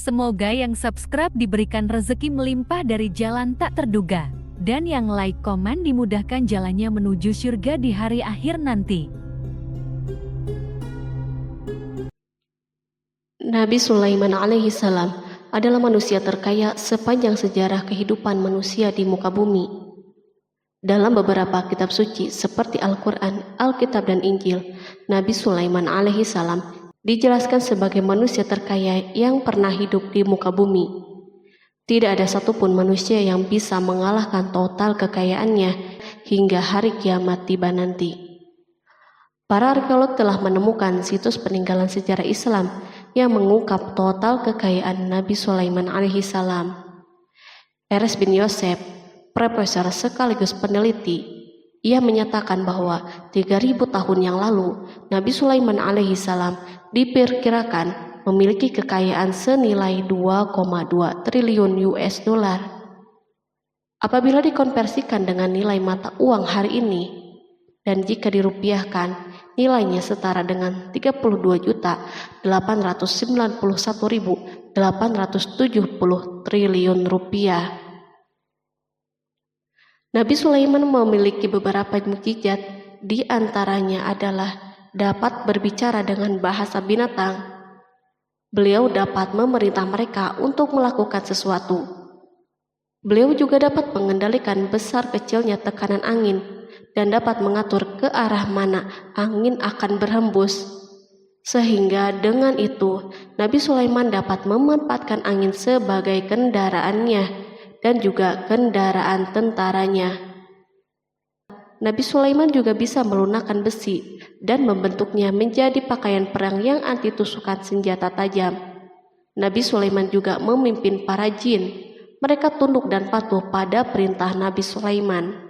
Semoga yang subscribe diberikan rezeki melimpah dari jalan tak terduga. Dan yang like komen dimudahkan jalannya menuju surga di hari akhir nanti. Nabi Sulaiman alaihi salam adalah manusia terkaya sepanjang sejarah kehidupan manusia di muka bumi. Dalam beberapa kitab suci seperti Al-Quran, Alkitab, dan Injil, Nabi Sulaiman alaihi salam dijelaskan sebagai manusia terkaya yang pernah hidup di muka bumi. Tidak ada satupun manusia yang bisa mengalahkan total kekayaannya hingga hari kiamat tiba nanti. Para arkeolog telah menemukan situs peninggalan sejarah Islam yang mengungkap total kekayaan Nabi Sulaiman alaihi salam. Eres bin Yosef, profesor sekaligus peneliti, ia menyatakan bahwa 3000 tahun yang lalu Nabi Sulaiman alaihi salam diperkirakan memiliki kekayaan senilai 2,2 triliun US dollar. Apabila dikonversikan dengan nilai mata uang hari ini, dan jika dirupiahkan, nilainya setara dengan 32.891.870 triliun rupiah. Nabi Sulaiman memiliki beberapa mukjizat, di antaranya adalah dapat berbicara dengan bahasa binatang. Beliau dapat memerintah mereka untuk melakukan sesuatu. Beliau juga dapat mengendalikan besar kecilnya tekanan angin dan dapat mengatur ke arah mana angin akan berhembus. Sehingga dengan itu, Nabi Sulaiman dapat memanfaatkan angin sebagai kendaraannya dan juga kendaraan tentaranya. Nabi Sulaiman juga bisa melunakkan besi dan membentuknya menjadi pakaian perang yang anti tusukan senjata tajam. Nabi Sulaiman juga memimpin para jin. Mereka tunduk dan patuh pada perintah Nabi Sulaiman.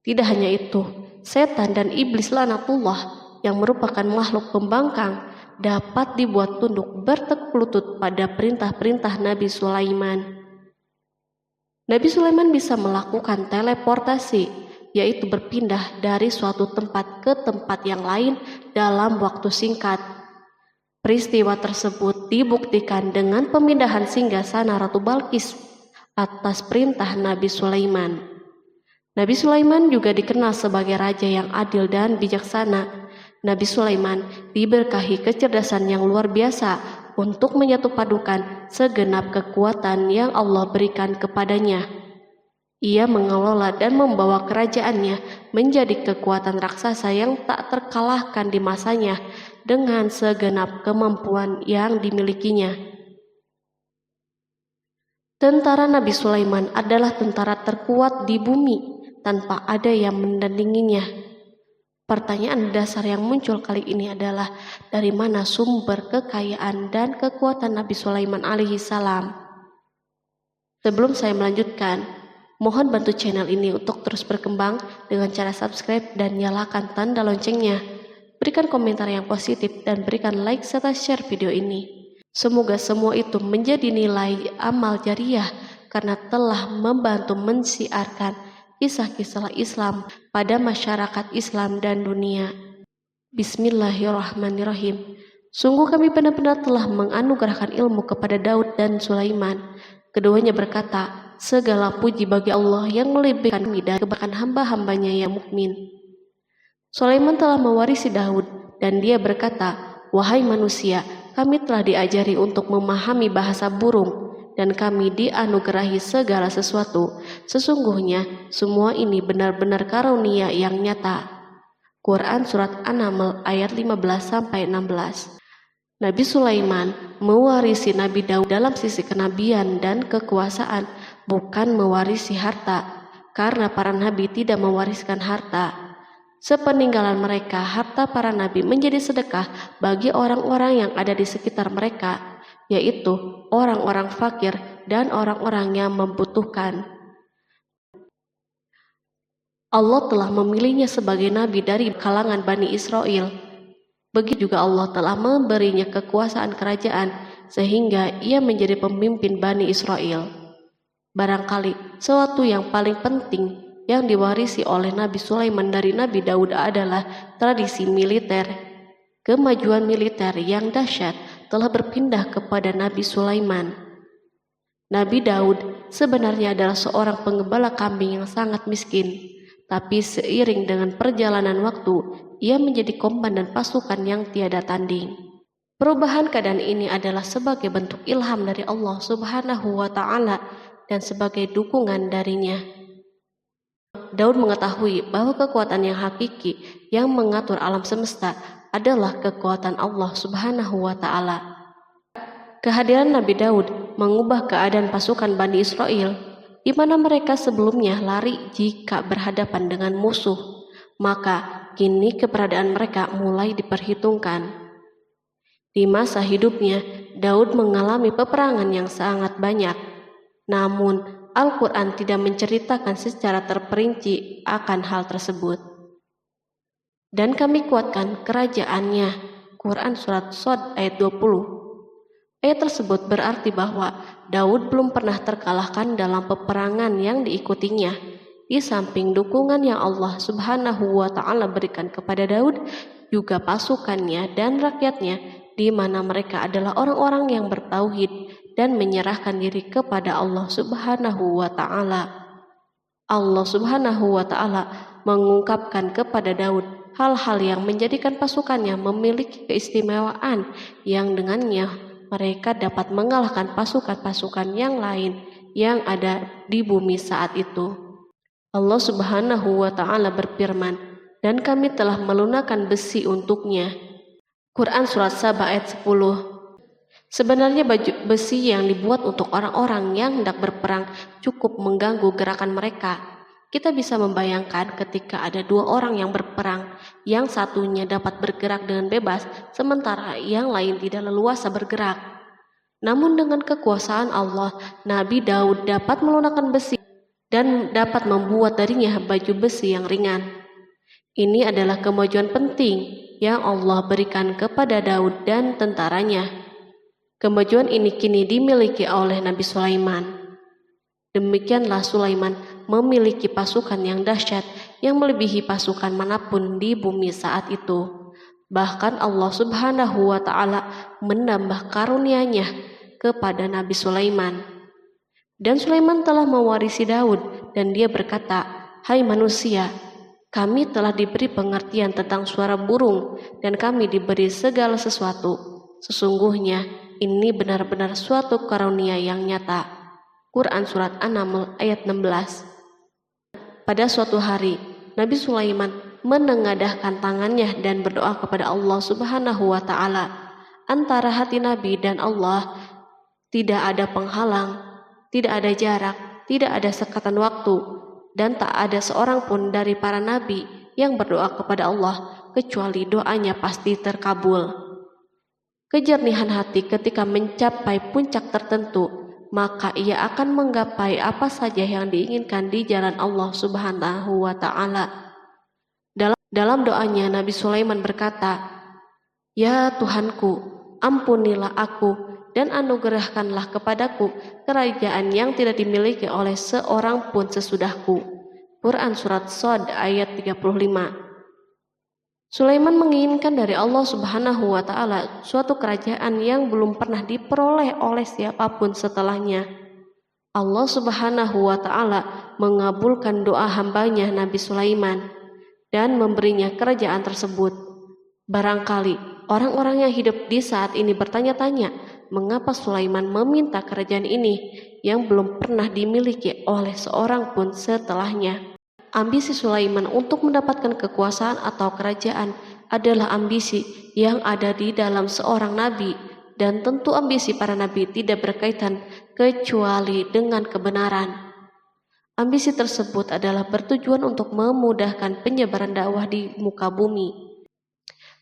Tidak hanya itu, setan dan iblis laknatullah yang merupakan makhluk pembangkang dapat dibuat tunduk bertekuk lutut pada perintah-perintah Nabi Sulaiman. Nabi Sulaiman bisa melakukan teleportasi, yaitu berpindah dari suatu tempat ke tempat yang lain dalam waktu singkat. Peristiwa tersebut dibuktikan dengan pemindahan singgasana Ratu Balqis atas perintah Nabi Sulaiman. Nabi Sulaiman juga dikenal sebagai raja yang adil dan bijaksana. Nabi Sulaiman diberkahi kecerdasan yang luar biasa untuk menyatupadukan segenap kekuatan yang Allah berikan kepadanya. Ia mengelola dan membawa kerajaannya menjadi kekuatan raksasa yang tak terkalahkan di masanya dengan segenap kemampuan yang dimilikinya. Tentara Nabi Sulaiman adalah tentara terkuat di bumi tanpa ada yang menandinginya. Pertanyaan dasar yang muncul kali ini adalah dari mana sumber kekayaan dan kekuatan Nabi Sulaiman alaihi salam? Sebelum saya melanjutkan, mohon bantu channel ini untuk terus berkembang dengan cara subscribe dan nyalakan tanda loncengnya. Berikan komentar yang positif dan berikan like serta share video ini. Semoga semua itu menjadi nilai amal jariah karena telah membantu mensiarkan kisah-kisah Islam pada masyarakat Islam dan dunia. Bismillahirrahmanirrahim. Sungguh kami benar-benar telah menganugerahkan ilmu kepada Daud dan Sulaiman. Keduanya berkata, segala puji bagi Allah yang melebihkan kami dari kebanyakan hamba-hambanya yang mukmin. Sulaiman telah mewarisi Daud dan dia berkata, wahai manusia, kami telah diajari untuk memahami bahasa burung dan kami dianugerahi segala sesuatu. Sesungguhnya semua ini benar-benar karunia yang nyata. Quran Surat An-Naml ayat 15-16. Nabi Sulaiman mewarisi Nabi Daud dalam sisi kenabian dan kekuasaan, bukan mewarisi harta, karena para nabi tidak mewariskan harta. Sepeninggalan mereka, harta para nabi menjadi sedekah bagi orang-orang yang ada di sekitar mereka, yaitu orang-orang fakir dan orang-orang yang membutuhkan. Allah telah memilihnya sebagai nabi dari kalangan Bani Israel. Begitu juga Allah telah memberinya kekuasaan kerajaan sehingga ia menjadi pemimpin Bani Israel. Barangkali sesuatu yang paling penting yang diwarisi oleh Nabi Sulaiman dari Nabi Daud adalah tradisi militer. Kemajuan militer yang dahsyat telah berpindah kepada Nabi Sulaiman. Nabi Daud sebenarnya adalah seorang penggembala kambing yang sangat miskin, tapi seiring dengan perjalanan waktu, ia menjadi komandan pasukan yang tiada tanding. Perubahan keadaan ini adalah sebagai bentuk ilham dari Allah Subhanahu wa Ta'ala dan sebagai dukungan darinya. Daud mengetahui bahwa kekuatan yang hakiki yang mengatur alam semesta adalah kekuatan Allah Subhanahu wa Ta'ala. Kehadiran Nabi Daud mengubah keadaan pasukan Bani Israel, di mana mereka sebelumnya lari jika berhadapan dengan musuh, maka kini keberadaan mereka mulai diperhitungkan. Di masa hidupnya, Daud mengalami peperangan yang sangat banyak, namun Al-Quran tidak menceritakan secara terperinci akan hal tersebut. Dan kami kuatkan kerajaannya. Quran Surat Shad ayat 20. Ayat tersebut berarti bahwa Daud belum pernah terkalahkan dalam peperangan yang diikutinya. Di samping dukungan yang Allah Subhanahu wa Ta'ala berikan kepada Daud, juga pasukannya dan rakyatnya, di mana mereka adalah orang-orang yang bertauhid dan menyerahkan diri kepada Allah Subhanahu wa Ta'ala. Allah Subhanahu wa Ta'ala mengungkapkan kepada Daud hal-hal yang menjadikan pasukannya memiliki keistimewaan yang dengannya mereka dapat mengalahkan pasukan-pasukan yang lain yang ada di bumi saat itu. Allah Subhanahu wa Ta'ala berfirman, dan kami telah melunakkan besi untuknya. Quran Surat Saba ayat 10. Sebenarnya baju besi yang dibuat untuk orang-orang yang hendak berperang cukup mengganggu gerakan mereka. Kita bisa membayangkan ketika ada dua orang yang berperang, yang satunya dapat bergerak dengan bebas, sementara yang lain tidak leluasa bergerak. Namun dengan kekuasaan Allah, Nabi Daud dapat melunakkan besi dan dapat membuat darinya baju besi yang ringan. Ini adalah kemajuan penting yang Allah berikan kepada Daud dan tentaranya. Kemajuan ini kini dimiliki oleh Nabi Sulaiman. Demikianlah Sulaiman memiliki pasukan yang dahsyat yang melebihi pasukan manapun di bumi saat itu. Bahkan Allah Subhanahu wa Ta'ala menambah karunia-Nya kepada Nabi Sulaiman. Dan Sulaiman telah mewarisi Daud dan dia berkata, "Hai manusia, kami telah diberi pengertian tentang suara burung dan kami diberi segala sesuatu. Sesungguhnya ini benar-benar suatu karunia yang nyata." Quran Surat An-Naml ayat 16. Pada suatu hari, Nabi Sulaiman menengadahkan tangannya dan berdoa kepada Allah Subhanahu wa Ta'ala. Antara hati Nabi dan Allah tidak ada penghalang, tidak ada jarak, tidak ada sekatan waktu, dan tak ada seorang pun dari para nabi yang berdoa kepada Allah kecuali doanya pasti terkabul. Kejernihan hati ketika mencapai puncak tertentu, maka ia akan menggapai apa saja yang diinginkan di jalan Allah Subhanahu wa Ta'ala. Dalam doanya Nabi Sulaiman berkata, "Ya Tuhanku, ampunilah aku dan anugerahkanlah kepadaku kerajaan yang tidak dimiliki oleh seorang pun sesudahku." Quran Surat Shad ayat 35. Sulaiman menginginkan dari Allah Subhanahu wa Ta'ala suatu kerajaan yang belum pernah diperoleh oleh siapapun setelahnya. Allah Subhanahu wa Ta'ala mengabulkan doa hambanya Nabi Sulaiman dan memberinya kerajaan tersebut. Barangkali orang-orang yang hidup di saat ini bertanya-tanya, mengapa Sulaiman meminta kerajaan ini yang belum pernah dimiliki oleh seorang pun setelahnya. Ambisi Sulaiman untuk mendapatkan kekuasaan atau kerajaan adalah ambisi yang ada di dalam seorang nabi, dan tentu ambisi para nabi tidak berkaitan kecuali dengan kebenaran. Ambisi tersebut adalah bertujuan untuk memudahkan penyebaran dakwah di muka bumi.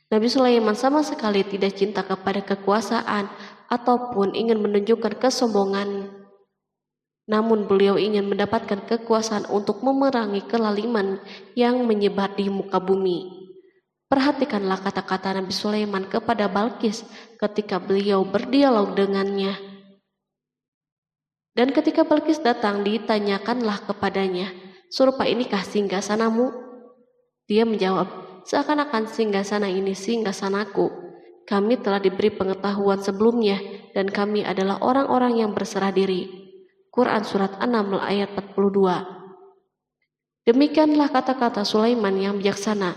Nabi Sulaiman sama sekali tidak cinta kepada kekuasaan ataupun ingin menunjukkan kesombongan. Namun beliau ingin mendapatkan kekuasaan untuk memerangi kelaliman yang menyebar di muka bumi. Perhatikanlah kata-kata Nabi Sulaiman kepada Balqis ketika beliau berdialog dengannya. Dan ketika Balqis datang, ditanyakanlah kepadanya, "Serupa inikah singgasanamu?" Dia menjawab, "Seakan-akan singgasana ini singgasanaku, kami telah diberi pengetahuan sebelumnya dan kami adalah orang-orang yang berserah diri. Quran Surat An-Naml ayat 42. Demikianlah kata-kata Sulaiman yang bijaksana,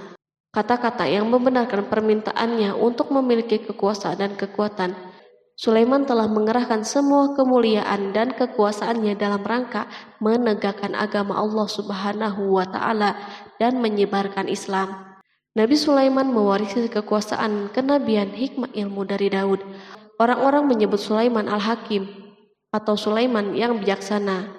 kata-kata yang membenarkan permintaannya untuk memiliki kekuasaan dan kekuatan. Sulaiman telah mengerahkan semua kemuliaan dan kekuasaannya dalam rangka menegakkan agama Allah Subhanahu wa Ta'ala dan menyebarkan Islam. Nabi Sulaiman mewarisi kekuasaan, kenabian, hikmah ilmu dari Daud. Orang-orang menyebut Sulaiman Al-Hakim atau Sulaiman yang bijaksana.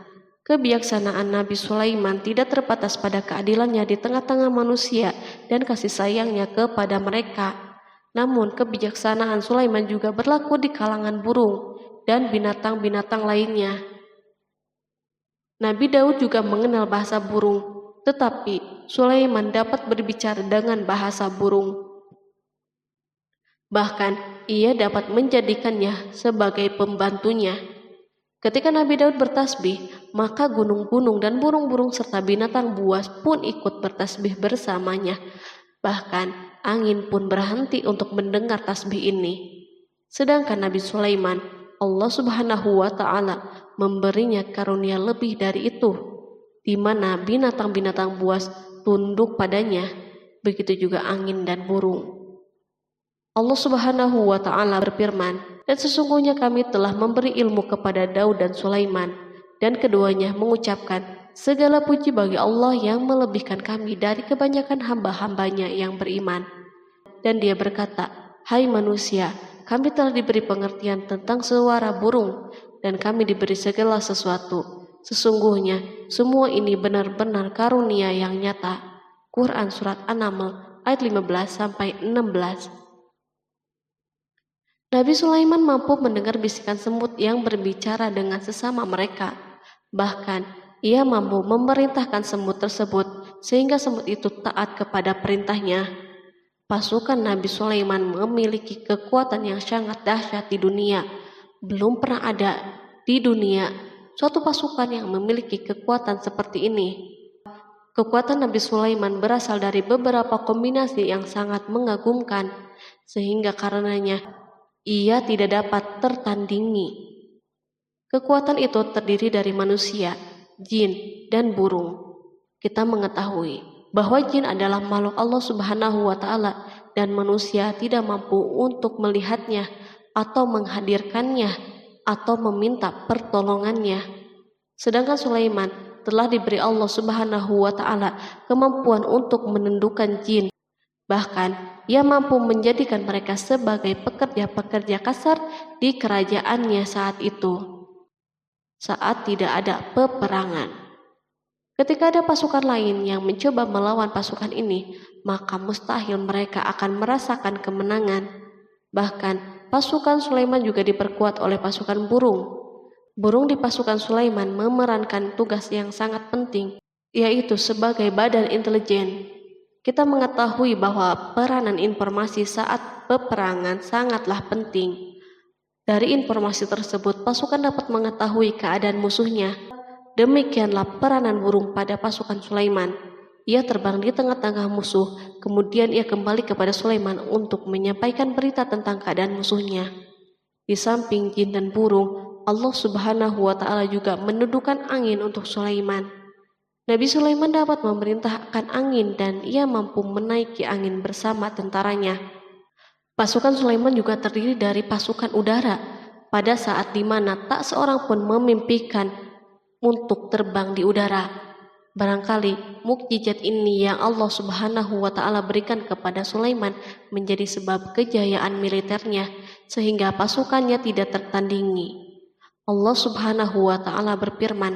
Kebijaksanaan Nabi Sulaiman tidak terbatas pada keadilannya di tengah-tengah manusia dan kasih sayangnya kepada mereka. Namun kebijaksanaan Sulaiman juga berlaku di kalangan burung dan binatang-binatang lainnya. Nabi Daud juga mengenal bahasa burung, tetapi Sulaiman dapat berbicara dengan bahasa burung. Bahkan ia dapat menjadikannya sebagai pembantunya. Ketika Nabi Daud bertasbih, maka gunung-gunung dan burung-burung serta binatang buas pun ikut bertasbih bersamanya. Bahkan angin pun berhenti untuk mendengar tasbih ini. Sedangkan Nabi Sulaiman, Allah Subhanahu wa Ta'ala memberinya karunia lebih dari itu, di mana binatang-binatang buas tunduk padanya, begitu juga angin dan burung. Allah Subhanahu wa Ta'ala berfirman, dan sesungguhnya kami telah memberi ilmu kepada Daud dan Sulaiman, dan keduanya mengucapkan, segala puji bagi Allah yang melebihkan kami dari kebanyakan hamba-hambanya yang beriman. Dan dia berkata, hai manusia, kami telah diberi pengertian tentang suara burung, dan kami diberi segala sesuatu. Sesungguhnya semua ini benar-benar karunia yang nyata. Quran Surat An-Naml ayat 15-16. Nabi Sulaiman mampu mendengar bisikan semut yang berbicara dengan sesama mereka. Bahkan ia mampu memerintahkan semut tersebut sehingga semut itu taat kepada perintahnya. Pasukan Nabi Sulaiman memiliki kekuatan yang sangat dahsyat di dunia. Belum pernah ada di dunia suatu pasukan yang memiliki kekuatan seperti ini. Kekuatan Nabi Sulaiman berasal dari beberapa kombinasi yang sangat mengagumkan, sehingga karenanya ia tidak dapat tertandingi. Kekuatan itu terdiri dari manusia, jin, dan burung. Kita mengetahui bahwa jin adalah makhluk Allah Subhanahu wa Ta'ala dan manusia tidak mampu untuk melihatnya atau menghadirkannya atau meminta pertolongannya. Sedangkan Sulaiman telah diberi Allah Subhanahu wa Ta'ala kemampuan untuk menundukkan jin. Bahkan ia mampu menjadikan mereka sebagai pekerja-pekerja kasar di kerajaannya saat itu, saat tidak ada peperangan. Ketika ada pasukan lain yang mencoba melawan pasukan ini, maka mustahil mereka akan merasakan kemenangan. Bahkan pasukan Sulaiman juga diperkuat oleh pasukan burung. Burung di pasukan Sulaiman memerankan tugas yang sangat penting, yaitu sebagai badan intelijen. Kita mengetahui bahwa peranan informasi saat peperangan sangatlah penting. Dari informasi tersebut, pasukan dapat mengetahui keadaan musuhnya. Demikianlah peranan burung pada pasukan Sulaiman. Ia terbang di tengah-tengah musuh, kemudian ia kembali kepada Sulaiman untuk menyampaikan berita tentang keadaan musuhnya. Di samping jin dan burung, Allah Subhanahu wa Ta'ala juga menundukkan angin untuk Sulaiman. Nabi Sulaiman dapat memerintahkan angin dan ia mampu menaiki angin bersama tentaranya. Pasukan Sulaiman juga terdiri dari pasukan udara pada saat di mana tak seorang pun memimpikan untuk terbang di udara. Barangkali mukjizat ini yang Allah Subhanahu wa Ta'ala berikan kepada Sulaiman menjadi sebab kejayaan militernya sehingga pasukannya tidak tertandingi. Allah Subhanahu wa Ta'ala berfirman,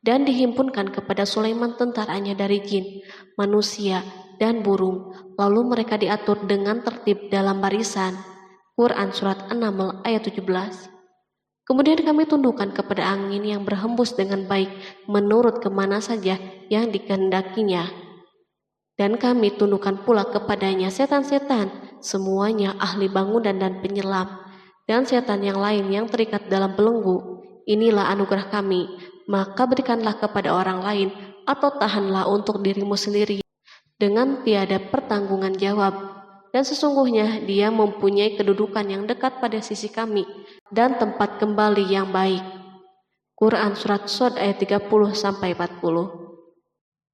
dan dihimpunkan kepada Sulaiman tentaranya dari jin, manusia, dan burung, lalu mereka diatur dengan tertib dalam barisan. Quran Surat An-Naml ayat 17. Kemudian kami tundukkan kepada angin yang berhembus dengan baik menurut kemana saja yang dikehendakinya. Dan kami tundukkan pula kepadanya setan-setan, semuanya ahli bangunan dan penyelam, dan setan yang lain yang terikat dalam belenggu. Inilah anugerah kami, maka berikanlah kepada orang lain atau tahanlah untuk dirimu sendiri dengan tiada pertanggungan jawab. dan sesungguhnya dia mempunyai kedudukan yang dekat pada sisi kami dan tempat kembali yang baik. Quran Surat Shad ayat 30-40.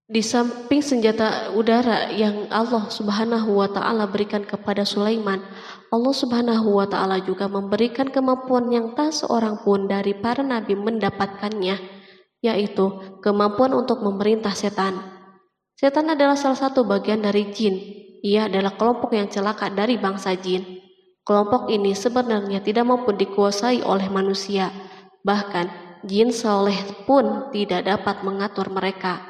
Di samping senjata udara yang Allah Subhanahu wa Ta'ala berikan kepada Sulaiman, Allah Subhanahu wa Ta'ala juga memberikan kemampuan yang tak seorang pun dari para nabi mendapatkannya, yaitu kemampuan untuk memerintah setan. Setan adalah salah satu bagian dari jin. Ia adalah kelompok yang celaka dari bangsa jin. Kelompok ini sebenarnya tidak mampu dikuasai oleh manusia. Bahkan jin soleh pun tidak dapat mengatur mereka.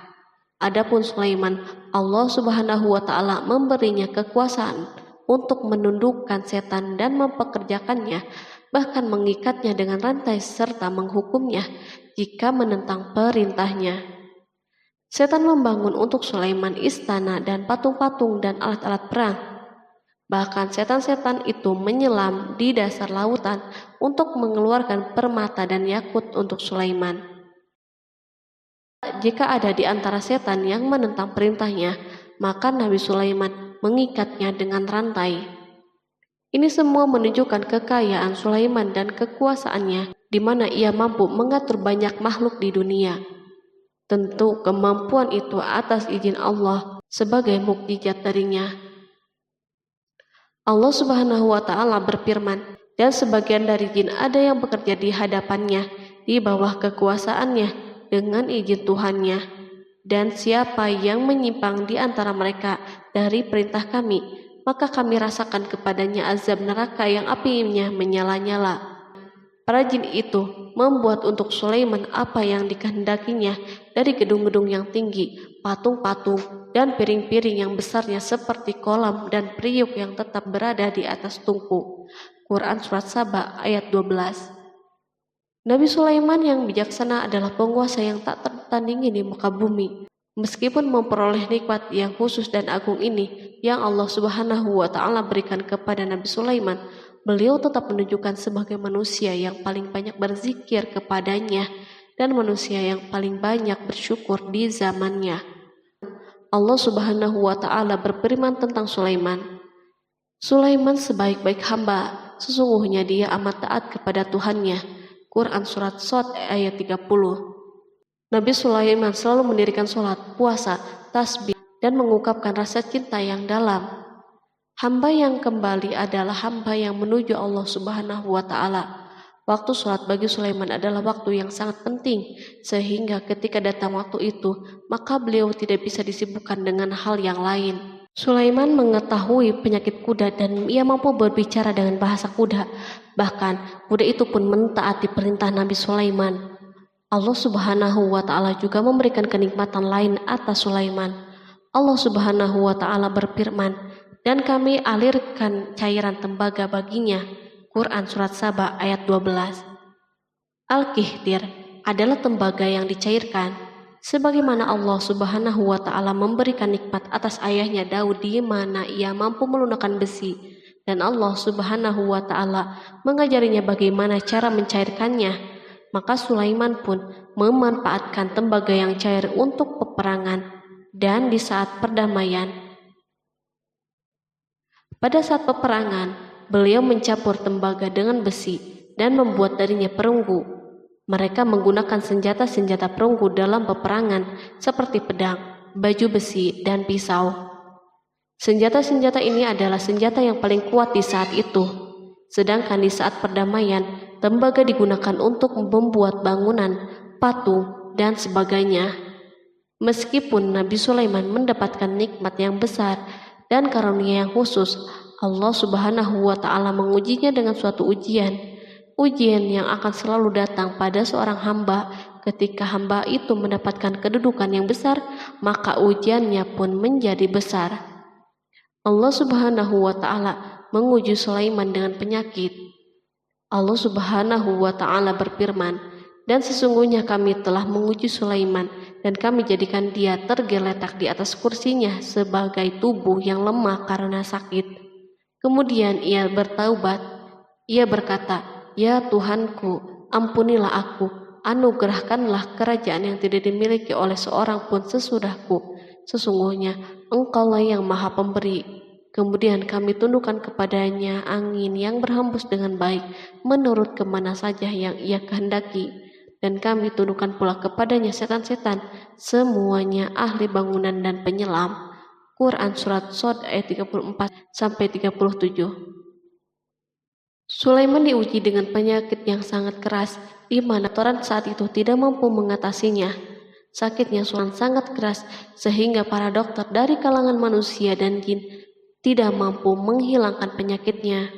Adapun Sulaiman, Allah Subhanahu wa Ta'ala memberinya kekuasaan untuk menundukkan setan dan mempekerjakannya, bahkan mengikatnya dengan rantai serta menghukumnya jika menentang perintahnya. Setan membangun untuk Sulaiman istana dan patung-patung dan alat-alat perang. Bahkan setan-setan itu menyelam di dasar lautan untuk mengeluarkan permata dan yakut untuk Sulaiman. Jika ada di antara setan yang menentang perintahnya, maka Nabi Sulaiman mengikatnya dengan rantai. Ini semua menunjukkan kekayaan Sulaiman dan kekuasaannya, di mana ia mampu mengatur banyak makhluk di dunia. Tentu kemampuan itu atas izin Allah sebagai mukjizat darinya. Allah Subhanahu wa Ta'ala berfirman, dan sebagian dari jin ada yang bekerja di hadapannya di bawah kekuasaannya dengan izin Tuhannya, dan siapa yang menyimpang di antara mereka dari perintah kami, maka kami rasakan kepadanya azab neraka yang apinya menyala-nyala. Para jin itu membuat untuk Sulaiman apa yang dikehendakinya dari gedung-gedung yang tinggi, patung-patung, dan piring-piring yang besarnya seperti kolam dan periuk yang tetap berada di atas tungku. Quran Surat Saba ayat 12. Nabi Sulaiman yang bijaksana adalah penguasa yang tak tertandingi di muka bumi. Meskipun memperoleh nikmat yang khusus dan agung ini yang Allah Subhanahu wa Ta'ala berikan kepada Nabi Sulaiman, beliau tetap menunjukkan sebagai manusia yang paling banyak berzikir kepadanya dan manusia yang paling banyak bersyukur di zamannya. Allah Subhanahu wa Ta'ala berfirman tentang Sulaiman, Sulaiman sebaik-baik hamba, sesungguhnya dia amat taat kepada Tuhannya. Quran Surat Shad ayat 30. Nabi Sulaiman selalu mendirikan sholat, puasa, tasbih, dan mengungkapkan rasa cinta yang dalam. Hamba yang kembali adalah hamba yang menuju Allah Subhanahu wa Ta'ala. Waktu sholat bagi Sulaiman adalah waktu yang sangat penting, sehingga ketika datang waktu itu, maka beliau tidak bisa disibukkan dengan hal yang lain. Sulaiman mengetahui penyakit kuda dan ia mampu berbicara dengan bahasa kuda. Bahkan kuda itu pun mentaati perintah Nabi Sulaiman. Allah Subhanahu wa Ta'ala juga memberikan kenikmatan lain atas Sulaiman. Allah Subhanahu wa Ta'ala berfirman, dan kami alirkan cairan tembaga baginya. Quran Surat Saba ayat 12. Al-Kihtir adalah tembaga yang dicairkan. Sebagaimana Allah Subhanahu wa Ta'ala memberikan nikmat atas ayahnya Daud di mana ia mampu melunakkan besi, dan Allah Subhanahu wa Ta'ala mengajarinya bagaimana cara mencairkannya, maka Sulaiman pun memanfaatkan tembaga yang cair untuk peperangan dan di saat perdamaian. Pada saat peperangan, beliau mencampur tembaga dengan besi dan membuat darinya perunggu. Mereka menggunakan senjata-senjata perunggu dalam peperangan seperti pedang, baju besi, dan pisau. Senjata-senjata ini adalah senjata yang paling kuat di saat itu. Sedangkan di saat perdamaian, tembaga digunakan untuk membuat bangunan, patung, dan sebagainya. Meskipun Nabi Sulaiman mendapatkan nikmat yang besar dan karunia yang khusus, Allah Subhanahu wa Ta'ala mengujinya dengan suatu ujian yang akan selalu datang pada seorang hamba. Ketika hamba itu mendapatkan kedudukan yang besar, maka ujiannya pun menjadi besar. Allah Subhanahu wa Ta'ala menguji Sulaiman dengan penyakit. Allah Subhanahu wa Ta'ala berfirman, dan sesungguhnya kami telah menguji Sulaiman dan kami jadikan dia tergeletak di atas kursinya sebagai tubuh yang lemah karena sakit. Kemudian ia bertaubat. Ia berkata, Ya Tuhanku, ampunilah aku, anugerahkanlah kerajaan yang tidak dimiliki oleh seorang pun sesudahku. Sesungguhnya Engkaulah yang Maha Pemberi. Kemudian kami tundukkan kepadanya angin yang berhembus dengan baik menurut kemana saja yang ia kehendaki. Dan kami tundukkan pula kepadanya setan-setan, semuanya ahli bangunan dan penyelam. Quran Surat Shod ayat 34-37. Sulaiman diuji dengan penyakit yang sangat keras, di mana Toran saat itu tidak mampu mengatasinya. Sakitnya Sulaiman sangat keras, sehingga para dokter dari kalangan manusia dan jin tidak mampu menghilangkan penyakitnya.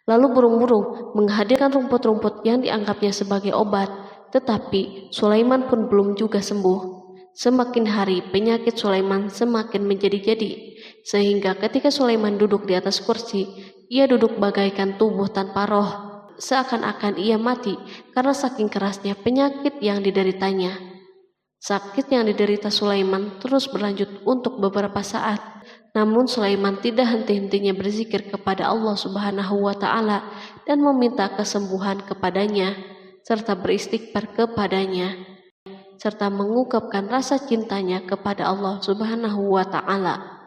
Lalu burung-burung menghadirkan rumput-rumput yang dianggapnya sebagai obat, tetapi Sulaiman pun belum juga sembuh. Semakin hari penyakit Sulaiman semakin menjadi-jadi, sehingga ketika Sulaiman duduk di atas kursi, ia duduk bagaikan tubuh tanpa roh, seakan-akan ia mati karena saking kerasnya penyakit yang dideritanya. Sakit yang diderita Sulaiman terus berlanjut untuk beberapa saat. Namun Sulaiman tidak henti-hentinya berzikir kepada Allah Subhanahu wa Ta'ala dan meminta kesembuhan kepadanya, serta beristighfar kepadanya, serta mengungkapkan rasa cintanya kepada Allah Subhanahu wa Ta'ala.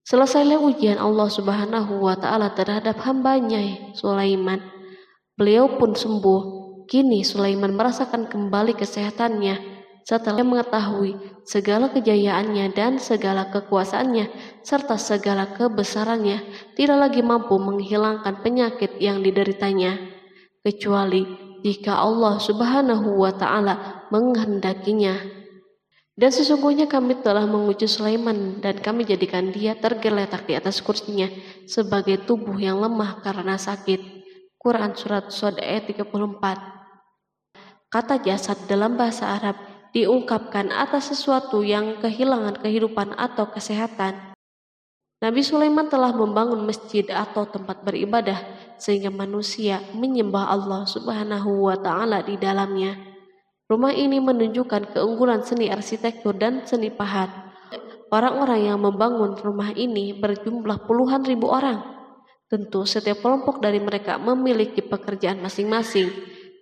Selesailah ujian Allah Subhanahu wa Ta'ala terhadap hambanya Sulaiman. Beliau pun sembuh. Kini Sulaiman merasakan kembali kesehatannya setelah mengetahui segala kejayaannya dan segala kekuasaannya serta segala kebesarannya tidak lagi mampu menghilangkan penyakit yang dideritanya, kecuali jika Allah Subhanahu wa Ta'ala menghendakinya. Dan sesungguhnya kami telah menguji Sulaiman dan kami jadikan dia tergeletak di atas kursinya sebagai tubuh yang lemah karena sakit. Quran Surat Shod ayat 34. Kata jasad dalam bahasa Arab diungkapkan atas sesuatu yang kehilangan kehidupan atau kesehatan. Nabi Sulaiman telah membangun masjid atau tempat beribadah sehingga manusia menyembah Allah Subhanahu wa Ta'ala di dalamnya. Rumah ini menunjukkan keunggulan seni arsitektur dan seni pahat. Orang-orang yang membangun rumah ini berjumlah puluhan ribu orang. Tentu setiap kelompok dari mereka memiliki pekerjaan masing-masing.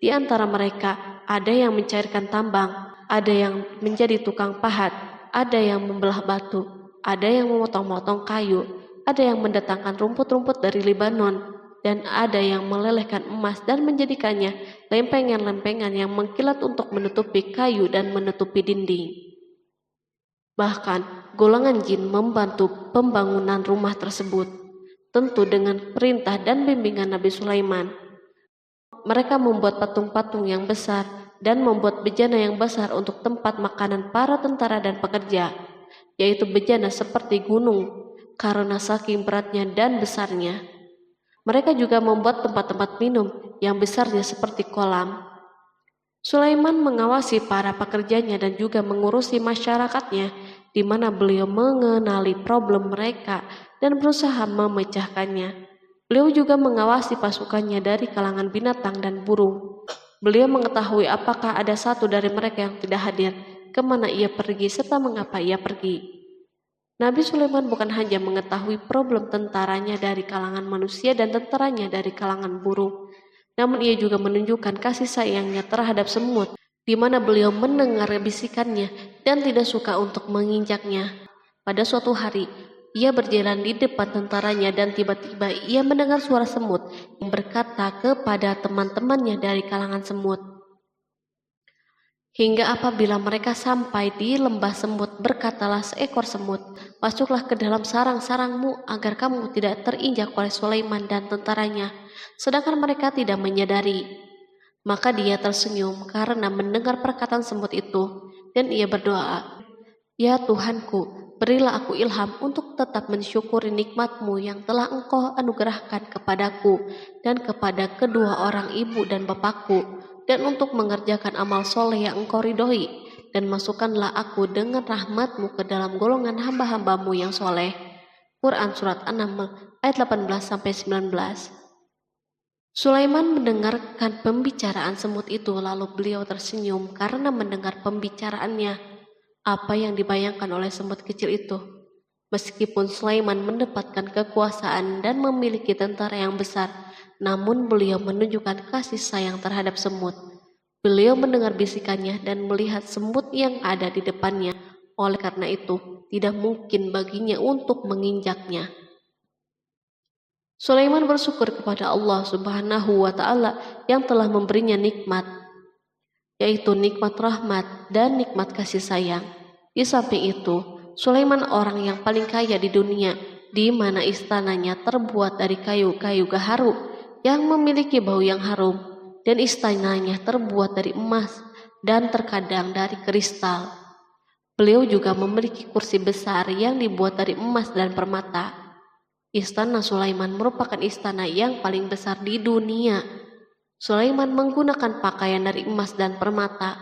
Di antara mereka ada yang mencairkan tambang, ada yang menjadi tukang pahat, ada yang membelah batu, ada yang memotong-motong kayu, ada yang mendatangkan rumput-rumput dari Libanon, dan ada yang melelehkan emas dan menjadikannya lempengan-lempengan yang mengkilat untuk menutupi kayu dan menutupi dinding. Bahkan golongan jin membantu pembangunan rumah tersebut, tentu dengan perintah dan bimbingan Nabi Sulaiman. Mereka membuat patung-patung yang besar dan membuat bejana yang besar untuk tempat makanan para tentara dan pekerja, yaitu bejana seperti gunung karena saking beratnya dan besarnya. Mereka juga membuat tempat-tempat minum yang besarnya seperti kolam. Sulaiman mengawasi para pekerjanya dan juga mengurusi masyarakatnya, di mana beliau mengenali problem mereka dan berusaha memecahkannya. Beliau juga mengawasi pasukannya dari kalangan binatang dan burung. Beliau mengetahui apakah ada satu dari mereka yang tidak hadir, kemana ia pergi, serta mengapa ia pergi. Nabi Sulaiman bukan hanya mengetahui problem tentaranya dari kalangan manusia dan tentaranya dari kalangan burung, namun ia juga menunjukkan kasih sayangnya terhadap semut, di mana beliau mendengar bisikannya dan tidak suka untuk menginjaknya. Pada suatu hari, ia berjalan di depan tentaranya dan tiba-tiba ia mendengar suara semut yang berkata kepada teman-temannya dari kalangan semut. Hingga apabila mereka sampai di lembah semut, berkatalah seekor semut, "Masuklah ke dalam sarang-sarangmu agar kamu tidak terinjak oleh Sulaiman dan tentaranya." Sedangkan mereka tidak menyadari. Maka dia tersenyum karena mendengar perkataan semut itu, dan ia berdoa, "Ya Tuhanku, berilah aku ilham untuk tetap mensyukuri nikmat-Mu yang telah Engkau anugerahkan kepadaku dan kepada kedua orang ibu dan bapakku, dan untuk mengerjakan amal soleh yang Engkau ridhoi, dan masukkanlah aku dengan rahmat-Mu ke dalam golongan hamba-hamba-Mu yang soleh." Quran Surat An-Naml ayat 18-19. Sulaiman mendengarkan pembicaraan semut itu, lalu beliau tersenyum karena mendengar pembicaraannya. Apa yang dibayangkan oleh semut kecil itu? Meskipun Sulaiman mendapatkan kekuasaan dan memiliki tentara yang besar, namun beliau menunjukkan kasih sayang terhadap semut. Beliau mendengar bisikannya dan melihat semut yang ada di depannya. Oleh karena itu, tidak mungkin baginya untuk menginjaknya. Sulaiman bersyukur kepada Allah Subhanahu wa Ta'ala yang telah memberinya nikmat, yaitu nikmat rahmat dan nikmat kasih sayang. Di samping itu, Sulaiman orang yang paling kaya di dunia, di mana istananya terbuat dari kayu-kayu gaharu yang memiliki bau yang harum, dan istananya terbuat dari emas dan terkadang dari kristal. Beliau juga memiliki kursi besar yang dibuat dari emas dan permata. Istana Sulaiman merupakan istana yang paling besar di dunia. Sulaiman menggunakan pakaian dari emas dan permata.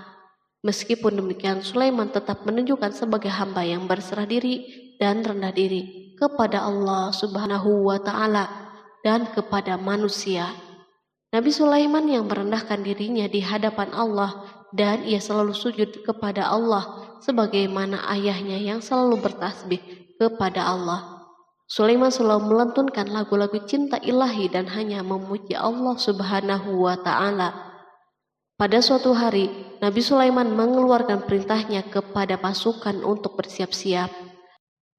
Meskipun demikian, Sulaiman tetap menunjukkan sebagai hamba yang berserah diri dan rendah diri kepada Allah Subhanahu wa Ta'ala dan kepada manusia. Nabi Sulaiman yang merendahkan dirinya di hadapan Allah, dan ia selalu sujud kepada Allah sebagaimana ayahnya yang selalu bertasbih kepada Allah. Sulaiman selalu melantunkan lagu-lagu cinta ilahi dan hanya memuji Allah Subhanahu wa Ta'ala. Pada suatu hari, Nabi Sulaiman mengeluarkan perintahnya kepada pasukan untuk bersiap-siap.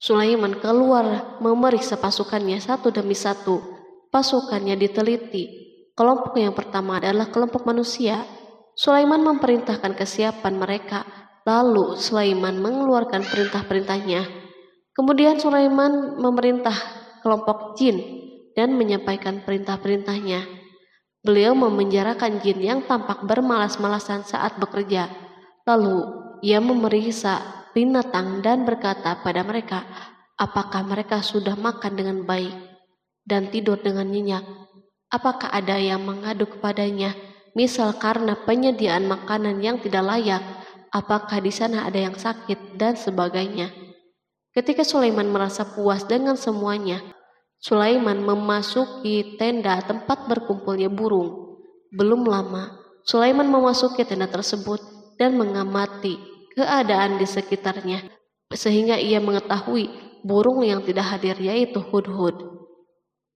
Sulaiman keluar memeriksa pasukannya satu demi satu. Pasukannya diteliti. Kelompok yang pertama adalah kelompok manusia. Sulaiman memerintahkan kesiapan mereka, lalu Sulaiman mengeluarkan perintah-perintahnya. Kemudian Sulaiman memerintah kelompok jin dan menyampaikan perintah-perintahnya. Beliau memenjarakan jin yang tampak bermalas-malasan saat bekerja. Lalu ia memeriksa binatang dan berkata pada mereka, apakah mereka sudah makan dengan baik dan tidur dengan nyenyak? Apakah ada yang mengadu kepadanya, misal karena penyediaan makanan yang tidak layak? Apakah di sana ada yang sakit dan sebagainya? Ketika Sulaiman merasa puas dengan semuanya, Sulaiman memasuki tenda tempat berkumpulnya burung. Belum lama, Sulaiman memasuki tenda tersebut dan mengamati keadaan di sekitarnya, sehingga ia mengetahui burung yang tidak hadir yaitu hudhud.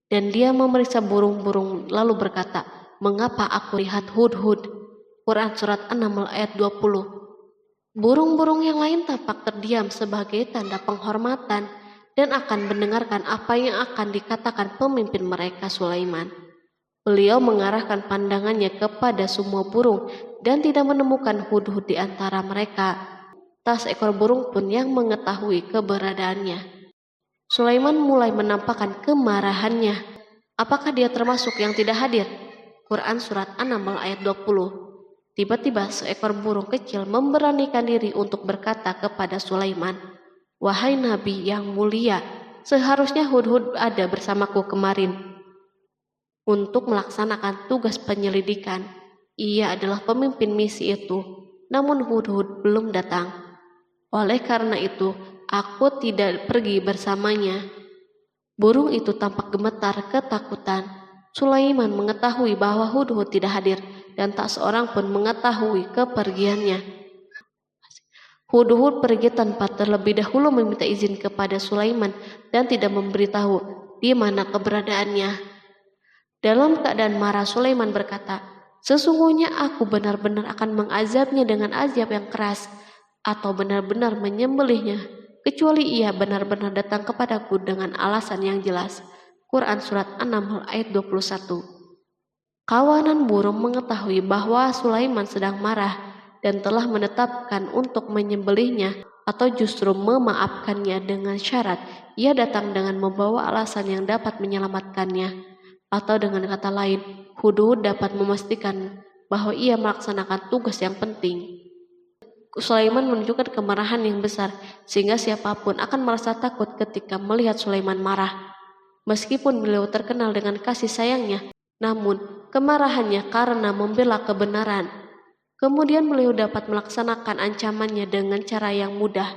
Dan dia memeriksa burung-burung lalu berkata, mengapa aku lihat hudhud? Quran Surat An-Naml ayat 20. Burung-burung yang lain tampak terdiam sebagai tanda penghormatan dan akan mendengarkan apa yang akan dikatakan pemimpin mereka Sulaiman. Beliau mengarahkan pandangannya kepada semua burung dan tidak menemukan hudhud di antara mereka. Tak seekor burung pun yang mengetahui keberadaannya. Sulaiman mulai menampakkan kemarahannya. Apakah dia termasuk yang tidak hadir? Quran Surat An-Naml ayat 20. Tiba-tiba seekor burung kecil memberanikan diri untuk berkata kepada Sulaiman, wahai Nabi yang mulia, seharusnya hudhud ada bersamaku kemarin untuk melaksanakan tugas penyelidikan. Ia adalah pemimpin misi itu, namun hudhud belum datang. Oleh karena itu, aku tidak pergi bersamanya. Burung itu tampak gemetar ketakutan. Sulaiman mengetahui bahwa hudhud tidak hadir dan tak seorang pun mengetahui kepergiannya. Hudhud pergi tanpa terlebih dahulu meminta izin kepada Sulaiman dan tidak memberitahu di mana keberadaannya. Dalam keadaan marah, Sulaiman berkata, sesungguhnya aku benar-benar akan mengazabnya dengan azab yang keras atau benar-benar menyembelihnya, kecuali ia benar-benar datang kepadaku dengan alasan yang jelas. Quran Surat An-Naml ayat 21. Kawanan burung mengetahui bahwa Sulaiman sedang marah dan telah menetapkan untuk menyembelihnya atau justru memaafkannya dengan syarat ia datang dengan membawa alasan yang dapat menyelamatkannya. Atau dengan kata lain, hudhud dapat memastikan bahwa ia melaksanakan tugas yang penting. Sulaiman menunjukkan kemarahan yang besar sehingga siapapun akan merasa takut ketika melihat Sulaiman marah. Meskipun beliau terkenal dengan kasih sayangnya, namun kemarahannya karena membela kebenaran. Kemudian beliau dapat melaksanakan ancamannya dengan cara yang mudah.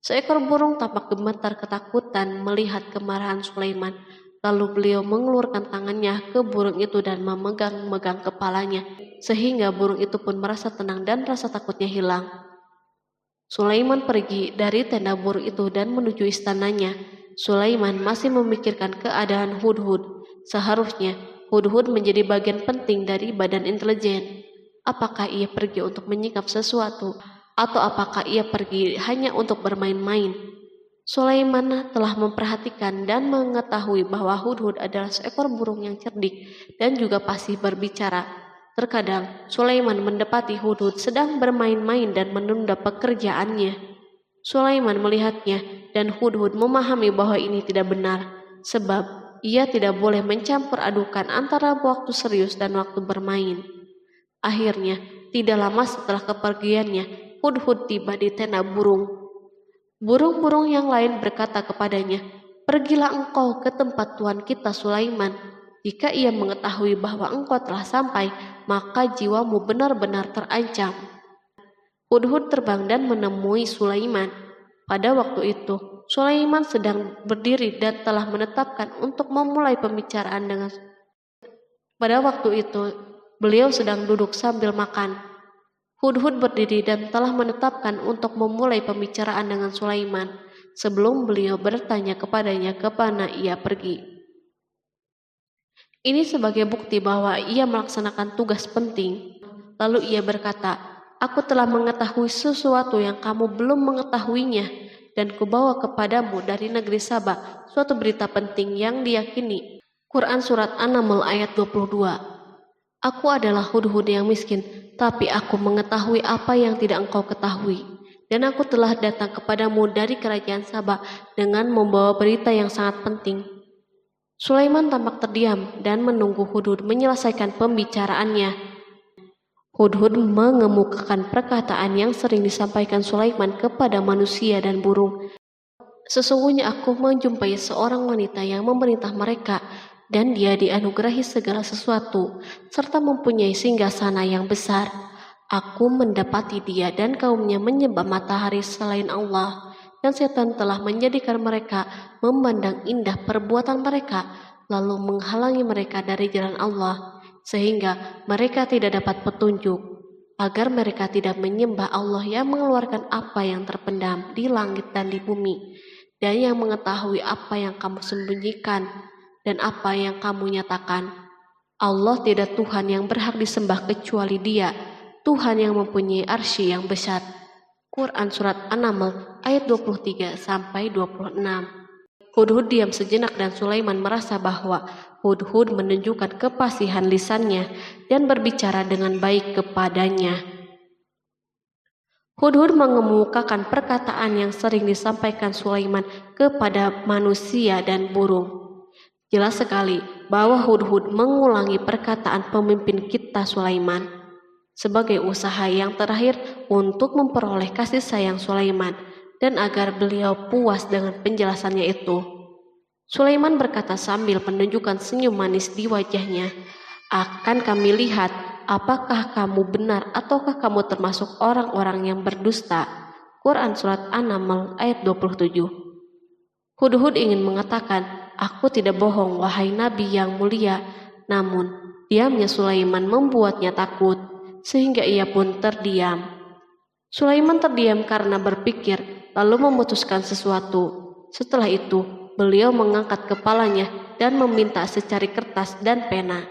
Seekor burung tampak gemetar ketakutan melihat kemarahan Sulaiman. Lalu beliau mengeluarkan tangannya ke burung itu dan memegang-megang kepalanya, sehingga burung itu pun merasa tenang dan rasa takutnya hilang. Sulaiman pergi dari tenda burung itu dan menuju istananya. Sulaiman masih memikirkan keadaan hudhud. Seharusnya hudhud menjadi bagian penting dari badan intelijen. Apakah ia pergi untuk menyingkap sesuatu, atau apakah ia pergi hanya untuk bermain-main? Sulaiman telah memperhatikan dan mengetahui bahwa Hudhud adalah seekor burung yang cerdik dan juga fasih berbicara. Terkadang Sulaiman mendapati Hudhud sedang bermain-main dan menunda pekerjaannya. Sulaiman melihatnya dan Hudhud memahami bahwa ini tidak benar, sebab ia tidak boleh mencampur adukan antara waktu serius dan waktu bermain. Akhirnya, tidak lama setelah kepergiannya, Hudhud tiba di tenda burung. Burung-burung yang lain berkata kepadanya, "Pergilah engkau ke tempat tuan kita Sulaiman. Jika ia mengetahui bahwa engkau telah sampai, maka jiwamu benar-benar terancam." Hudhud terbang dan menemui Sulaiman. Pada waktu itu, Sulaiman sedang berdiri dan telah menetapkan untuk memulai pembicaraan dengan. Pada waktu itu, beliau sedang duduk sambil makan. Hudhud berdiri dan telah menetapkan untuk memulai pembicaraan dengan Sulaiman sebelum beliau bertanya kepadanya kemana ia pergi. Ini sebagai bukti bahwa ia melaksanakan tugas penting. Lalu ia berkata, "Aku telah mengetahui sesuatu yang kamu belum mengetahuinya, dan kubawa kepadamu dari negeri Saba suatu berita penting yang diyakini." Quran Surat An-Naml ayat 22. Aku adalah Hudhud yang miskin, tapi aku mengetahui apa yang tidak engkau ketahui. Dan aku telah datang kepadamu dari kerajaan Saba dengan membawa berita yang sangat penting. Sulaiman tampak terdiam dan menunggu Hudhud menyelesaikan pembicaraannya. Hudhud mengemukakan perkataan yang sering disampaikan Sulaiman kepada manusia dan burung. Sesungguhnya aku menjumpai seorang wanita yang memerintah mereka, dan dia dianugerahi segala sesuatu, serta mempunyai singgasana yang besar. Aku mendapati dia dan kaumnya menyembah matahari selain Allah, dan setan telah menjadikan mereka memandang indah perbuatan mereka, lalu menghalangi mereka dari jalan Allah, sehingga mereka tidak dapat petunjuk, agar mereka tidak menyembah Allah yang mengeluarkan apa yang terpendam di langit dan di bumi, dan yang mengetahui apa yang kamu sembunyikan dan apa yang kamu nyatakan. Allah tidak Tuhan yang berhak disembah kecuali Dia, Tuhan yang mempunyai arsy yang besar. Quran Surat An-Naml ayat 23-26. Hudhud diam sejenak dan Sulaiman merasa bahwa Hudhud menunjukkan kefasihan lisannya dan berbicara dengan baik kepadanya. Hudhud mengemukakan perkataan yang sering disampaikan Sulaiman kepada manusia dan burung. Jelas sekali bahwa Hudhud mengulangi perkataan pemimpin kita Sulaiman sebagai usaha yang terakhir untuk memperoleh kasih sayang Sulaiman dan agar beliau puas dengan penjelasannya itu. Sulaiman berkata sambil menunjukkan senyum manis di wajahnya, "Akan kami lihat apakah kamu benar ataukah kamu termasuk orang-orang yang berdusta." Quran Surat An-Naml ayat 27. Hudhud ingin mengatakan, "Aku tidak bohong, wahai Nabi yang mulia." Namun, diamnya Sulaiman membuatnya takut, sehingga ia pun terdiam. Sulaiman terdiam karena berpikir, lalu memutuskan sesuatu. Setelah itu, beliau mengangkat kepalanya dan meminta secari kertas dan pena.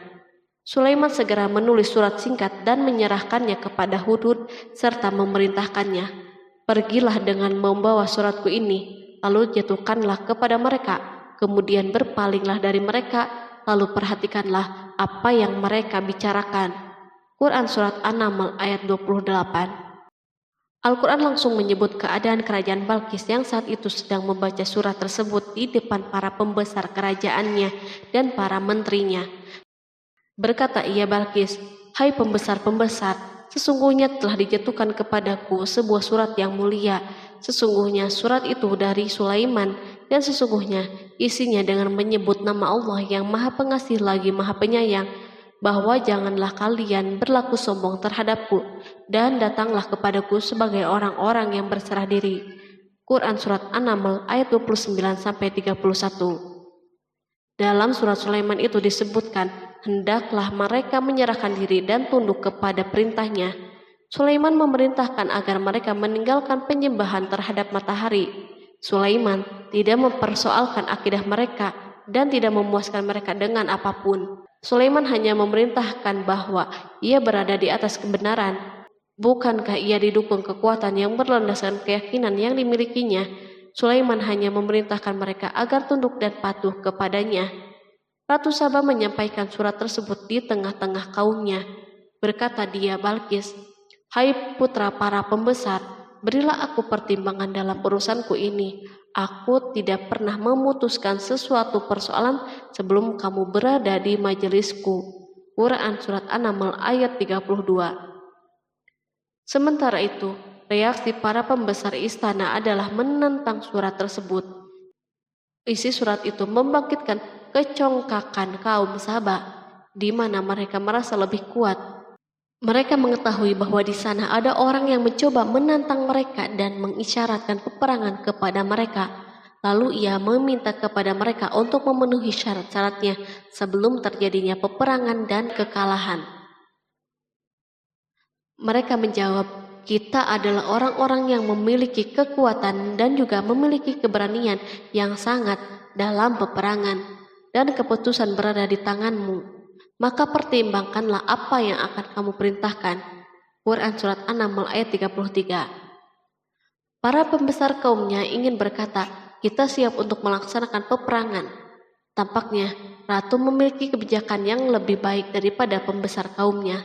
Sulaiman segera menulis surat singkat dan menyerahkannya kepada Hudhud serta memerintahkannya, "Pergilah dengan membawa suratku ini, lalu jatuhkanlah kepada mereka. Kemudian berpalinglah dari mereka, lalu perhatikanlah apa yang mereka bicarakan." Quran Surat An-Naml ayat 28. Al-Quran langsung menyebut keadaan kerajaan Balqis yang saat itu sedang membaca surat tersebut di depan para pembesar kerajaannya dan para menterinya. Berkata ia Balqis, "Hai pembesar-pembesar, sesungguhnya telah dijatuhkan kepadaku sebuah surat yang mulia. Sesungguhnya surat itu dari Sulaiman, dan sesungguhnya isinya dengan menyebut nama Allah yang Maha Pengasih lagi Maha Penyayang, bahwa janganlah kalian berlaku sombong terhadapku, dan datanglah kepadaku sebagai orang-orang yang berserah diri." Quran Surat An-Naml ayat 29-31. Dalam surat Sulaiman itu disebutkan, hendaklah mereka menyerahkan diri dan tunduk kepada perintahnya. Sulaiman memerintahkan agar mereka meninggalkan penyembahan terhadap matahari. Sulaiman tidak mempersoalkan akidah mereka dan tidak memuaskan mereka dengan apapun. Sulaiman hanya memerintahkan bahwa ia berada di atas kebenaran. Bukankah ia didukung kekuatan yang berlandaskan keyakinan yang dimilikinya? Sulaiman hanya memerintahkan mereka agar tunduk dan patuh kepadanya. Ratu Saba menyampaikan surat tersebut di tengah-tengah kaumnya. Berkata dia, Balkis, "Hai putra para pembesar, berilah aku pertimbangan dalam urusanku ini. Aku tidak pernah memutuskan sesuatu persoalan sebelum kamu berada di majelisku." Quran Surat An-Naml ayat 32. Sementara itu, reaksi para pembesar istana adalah menentang surat tersebut. Isi surat itu membangkitkan kecongkakan kaum Saba, di mana mereka merasa lebih kuat. Mereka mengetahui bahwa di sana ada orang yang mencoba menantang mereka dan mengisyaratkan peperangan kepada mereka. Lalu ia meminta kepada mereka untuk memenuhi syarat-syaratnya sebelum terjadinya peperangan dan kekalahan. Mereka menjawab, "Kita adalah orang-orang yang memiliki kekuatan dan juga memiliki keberanian yang sangat dalam peperangan, dan keputusan berada di tanganmu. Maka pertimbangkanlah apa yang akan kamu perintahkan." Quran Surat An-Naml ayat 33. Para pembesar kaumnya ingin berkata, "Kita siap untuk melaksanakan peperangan." Tampaknya ratu memiliki kebijakan yang lebih baik daripada pembesar kaumnya.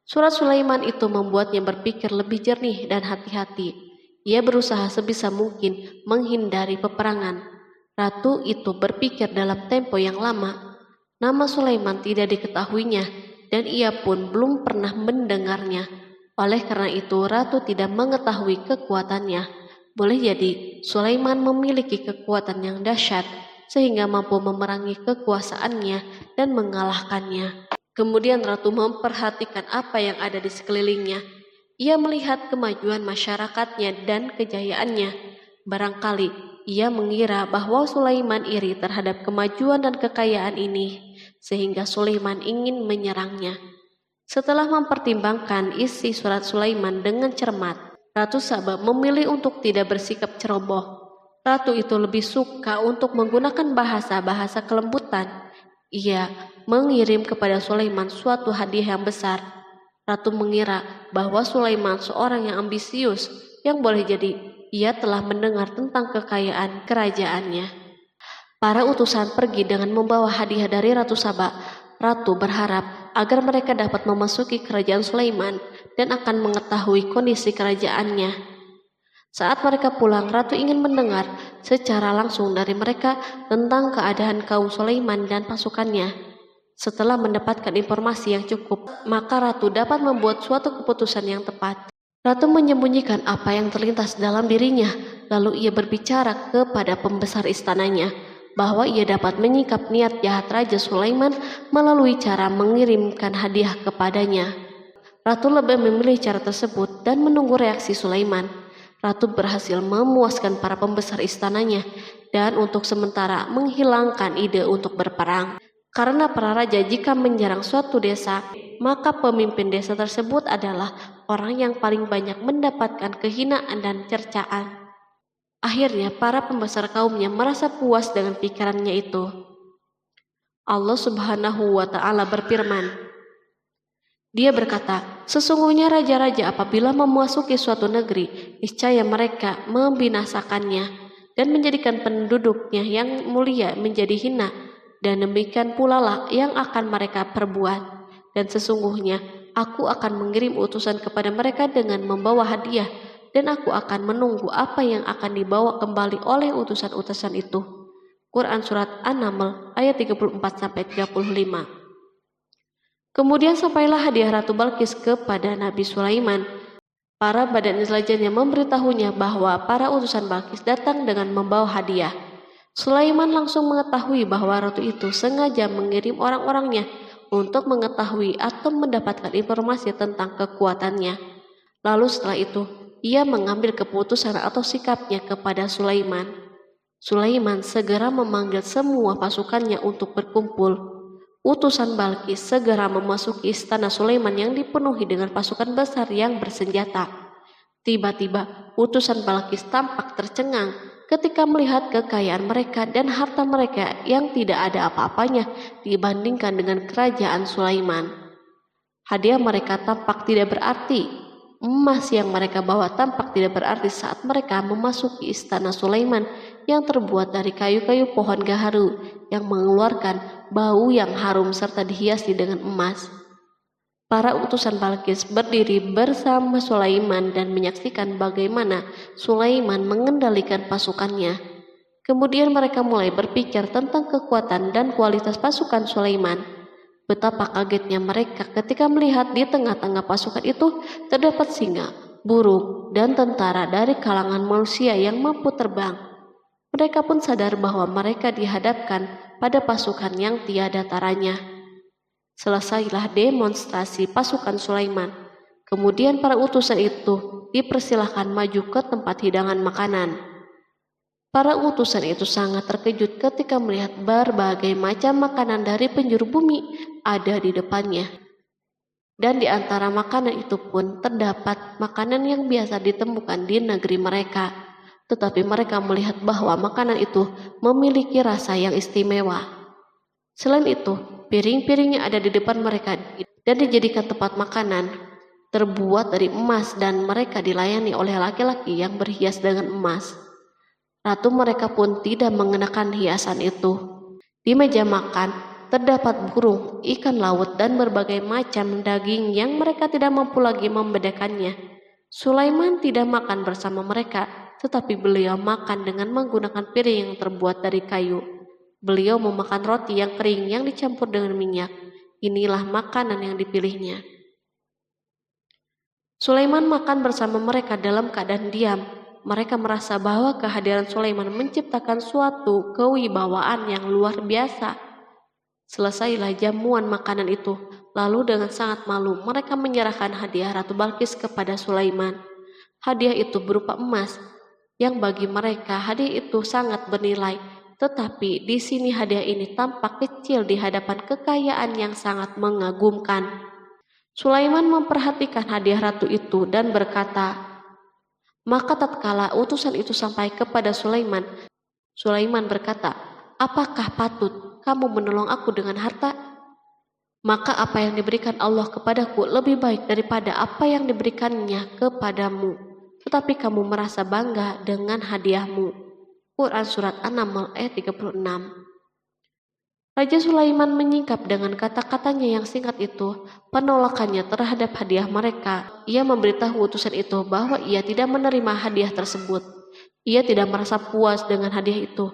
Surat Sulaiman itu membuatnya berpikir lebih jernih dan hati-hati. Ia berusaha sebisa mungkin menghindari peperangan. Ratu itu berpikir dalam tempo yang lama. Nama Sulaiman tidak diketahuinya, dan ia pun belum pernah mendengarnya. Oleh karena itu, ratu tidak mengetahui kekuatannya. Boleh jadi Sulaiman memiliki kekuatan yang dahsyat sehingga mampu memerangi kekuasaannya dan mengalahkannya. Kemudian ratu memperhatikan apa yang ada di sekelilingnya. Ia melihat kemajuan masyarakatnya dan kejayaannya. Barangkali ia mengira bahwa Sulaiman iri terhadap kemajuan dan kekayaan ini, sehingga Sulaiman ingin menyerangnya. Setelah mempertimbangkan isi surat Sulaiman dengan cermat, Ratu Saba memilih untuk tidak bersikap ceroboh. Ratu itu lebih suka untuk menggunakan bahasa-bahasa kelembutan. Ia mengirim kepada Sulaiman suatu hadiah yang besar. Ratu mengira bahwa Sulaiman seorang yang ambisius, yang boleh jadi ia telah mendengar tentang kekayaan kerajaannya. Para utusan pergi dengan membawa hadiah dari Ratu Saba. Ratu berharap agar mereka dapat memasuki kerajaan Sulaiman dan akan mengetahui kondisi kerajaannya. Saat mereka pulang, Ratu ingin mendengar secara langsung dari mereka tentang keadaan kaum Sulaiman dan pasukannya. Setelah mendapatkan informasi yang cukup, maka Ratu dapat membuat suatu keputusan yang tepat. Ratu menyembunyikan apa yang terlintas dalam dirinya, lalu ia berbicara kepada pembesar istananya bahwa ia dapat menyingkap niat jahat Raja Sulaiman melalui cara mengirimkan hadiah kepadanya. Ratu lebih memilih cara tersebut dan menunggu reaksi Sulaiman. Ratu berhasil memuaskan para pembesar istananya dan untuk sementara menghilangkan ide untuk berperang. Karena para raja jika menyerang suatu desa, maka pemimpin desa tersebut adalah orang yang paling banyak mendapatkan kehinaan dan cercaan. Akhirnya para pembesar kaumnya merasa puas dengan pikirannya itu. Allah Subhanahu wa Ta'ala berfirman, Dia berkata, "Sesungguhnya raja-raja apabila memasuki suatu negeri, niscaya mereka membinasakannya dan menjadikan penduduknya yang mulia menjadi hina, dan demikian pula lah yang akan mereka perbuat. Dan sesungguhnya aku akan mengirim utusan kepada mereka dengan membawa hadiah, dan aku akan menunggu apa yang akan dibawa kembali oleh utusan-utusan itu." Quran Surat An-Naml ayat 34-35. Kemudian sampailah hadiah Ratu Balkis kepada Nabi Sulaiman. Para badan intelijennya memberitahunya bahwa para utusan Balkis datang dengan membawa hadiah. Sulaiman langsung mengetahui bahwa ratu itu sengaja mengirim orang-orangnya untuk mengetahui atau mendapatkan informasi tentang kekuatannya. Lalu setelah itu, ia mengambil keputusan atau sikapnya kepada Sulaiman. Sulaiman segera memanggil semua pasukannya untuk berkumpul. Utusan Balkis segera memasuki istana Sulaiman yang dipenuhi dengan pasukan besar yang bersenjata. Tiba-tiba, utusan Balkis tampak tercengang ketika melihat kekayaan mereka dan harta mereka yang tidak ada apa-apanya dibandingkan dengan kerajaan Sulaiman. Hadiah mereka tampak tidak berarti. Emas yang mereka bawa tampak tidak berarti saat mereka memasuki istana Sulaiman yang terbuat dari kayu-kayu pohon gaharu yang mengeluarkan bau yang harum serta dihiasi dengan emas. Para utusan Balkis berdiri bersama Sulaiman dan menyaksikan bagaimana Sulaiman mengendalikan pasukannya. Kemudian mereka mulai berpikir tentang kekuatan dan kualitas pasukan Sulaiman. Betapa kagetnya mereka ketika melihat di tengah-tengah pasukan itu terdapat singa, burung, dan tentara dari kalangan manusia yang mampu terbang. Mereka pun sadar bahwa mereka dihadapkan pada pasukan yang tiada taranya. Selesailah demonstrasi pasukan Sulaiman. Kemudian para utusan itu dipersilahkan maju ke tempat hidangan makanan. Para utusan itu sangat terkejut ketika melihat berbagai macam makanan dari penjuru bumi ada di depannya. Dan di antara makanan itu pun terdapat makanan yang biasa ditemukan di negeri mereka. Tetapi mereka melihat bahwa makanan itu memiliki rasa yang istimewa. Selain itu, piring-piring yang ada di depan mereka dan dijadikan tempat makanan terbuat dari emas dan mereka dilayani oleh laki-laki yang berhias dengan emas. Ratu mereka pun tidak mengenakan hiasan itu. Di meja makan terdapat burung, ikan laut, dan berbagai macam daging yang mereka tidak mampu lagi membedakannya. Sulaiman tidak makan bersama mereka, tetapi beliau makan dengan menggunakan piring yang terbuat dari kayu. Beliau memakan roti yang kering yang dicampur dengan minyak. Inilah makanan yang dipilihnya. Sulaiman makan bersama mereka dalam keadaan diam. Mereka merasa bahwa kehadiran Sulaiman menciptakan suatu kewibawaan yang luar biasa. Selesailah jamuan makanan itu. Lalu dengan sangat malu mereka menyerahkan hadiah Ratu Balkis kepada Sulaiman. Hadiah itu berupa emas, yang bagi mereka hadiah itu sangat bernilai. Tetapi di sini hadiah ini tampak kecil di hadapan kekayaan yang sangat mengagumkan. Sulaiman memperhatikan hadiah ratu itu dan berkata, maka tatkala utusan itu sampai kepada Sulaiman, Sulaiman berkata, apakah patut kamu menolong aku dengan harta? Maka apa yang diberikan Allah kepadaku lebih baik daripada apa yang diberikannya kepadamu. Tetapi kamu merasa bangga dengan hadiahmu. Quran Surat An-Naml ayat 36. Raja Sulaiman menyingkap dengan kata-katanya yang singkat itu penolakannya terhadap hadiah mereka. Ia memberitahu utusan itu bahwa ia tidak menerima hadiah tersebut. Ia tidak merasa puas dengan hadiah itu.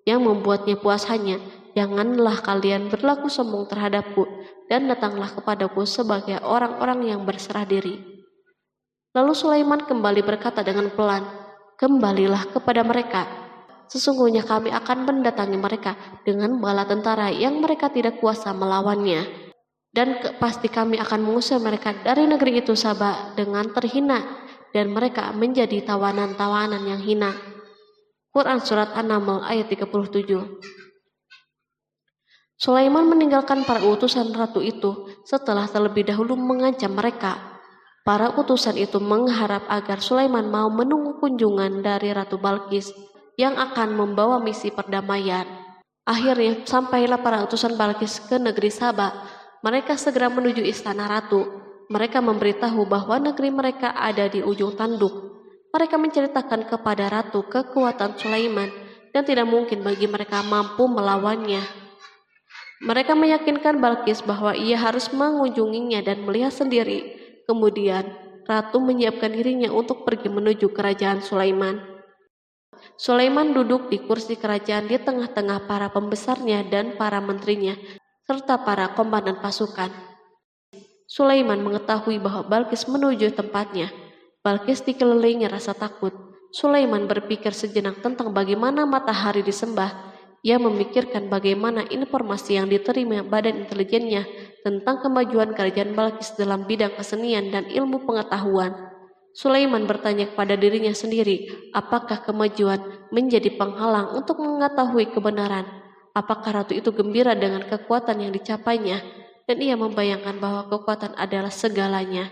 Yang membuatnya puas hanya, janganlah kalian berlaku sombong terhadapku dan datanglah kepadaku sebagai orang-orang yang berserah diri. Lalu Sulaiman kembali berkata dengan pelan, kembalilah kepada mereka. Sesungguhnya kami akan mendatangi mereka dengan bala tentara yang mereka tidak kuasa melawannya. Dan pasti kami akan mengusir mereka dari negeri itu Saba dengan terhina dan mereka menjadi tawanan-tawanan yang hina. Quran Surat An-Naml ayat 37. Sulaiman meninggalkan para utusan ratu itu setelah terlebih dahulu mengancam mereka. Para utusan itu mengharap agar Sulaiman mau menunggu kunjungan dari Ratu Balkis yang akan membawa misi perdamaian. Akhirnya sampailah para utusan Balkis ke negeri Saba. Mereka segera menuju istana ratu. Mereka memberitahu bahwa negeri mereka ada di ujung tanduk. Mereka menceritakan kepada ratu kekuatan Sulaiman dan tidak mungkin bagi mereka mampu melawannya. Mereka meyakinkan Balkis bahwa ia harus mengunjunginya dan melihat sendiri. Kemudian ratu menyiapkan dirinya untuk pergi menuju kerajaan Sulaiman. Sulaiman duduk di kursi kerajaan di tengah-tengah para pembesarnya dan para menterinya, serta para komandan pasukan. Sulaiman mengetahui bahwa Balkis menuju tempatnya. Balkis dikelilingi rasa takut. Sulaiman berpikir sejenak tentang bagaimana matahari disembah. Ia memikirkan bagaimana informasi yang diterima badan intelijennya tentang kemajuan kerajaan Balkis dalam bidang kesenian dan ilmu pengetahuan. Sulaiman bertanya kepada dirinya sendiri, apakah kemajuan menjadi penghalang untuk mengetahui kebenaran? Apakah ratu itu gembira dengan kekuatan yang dicapainya? Dan ia membayangkan bahwa kekuatan adalah segalanya.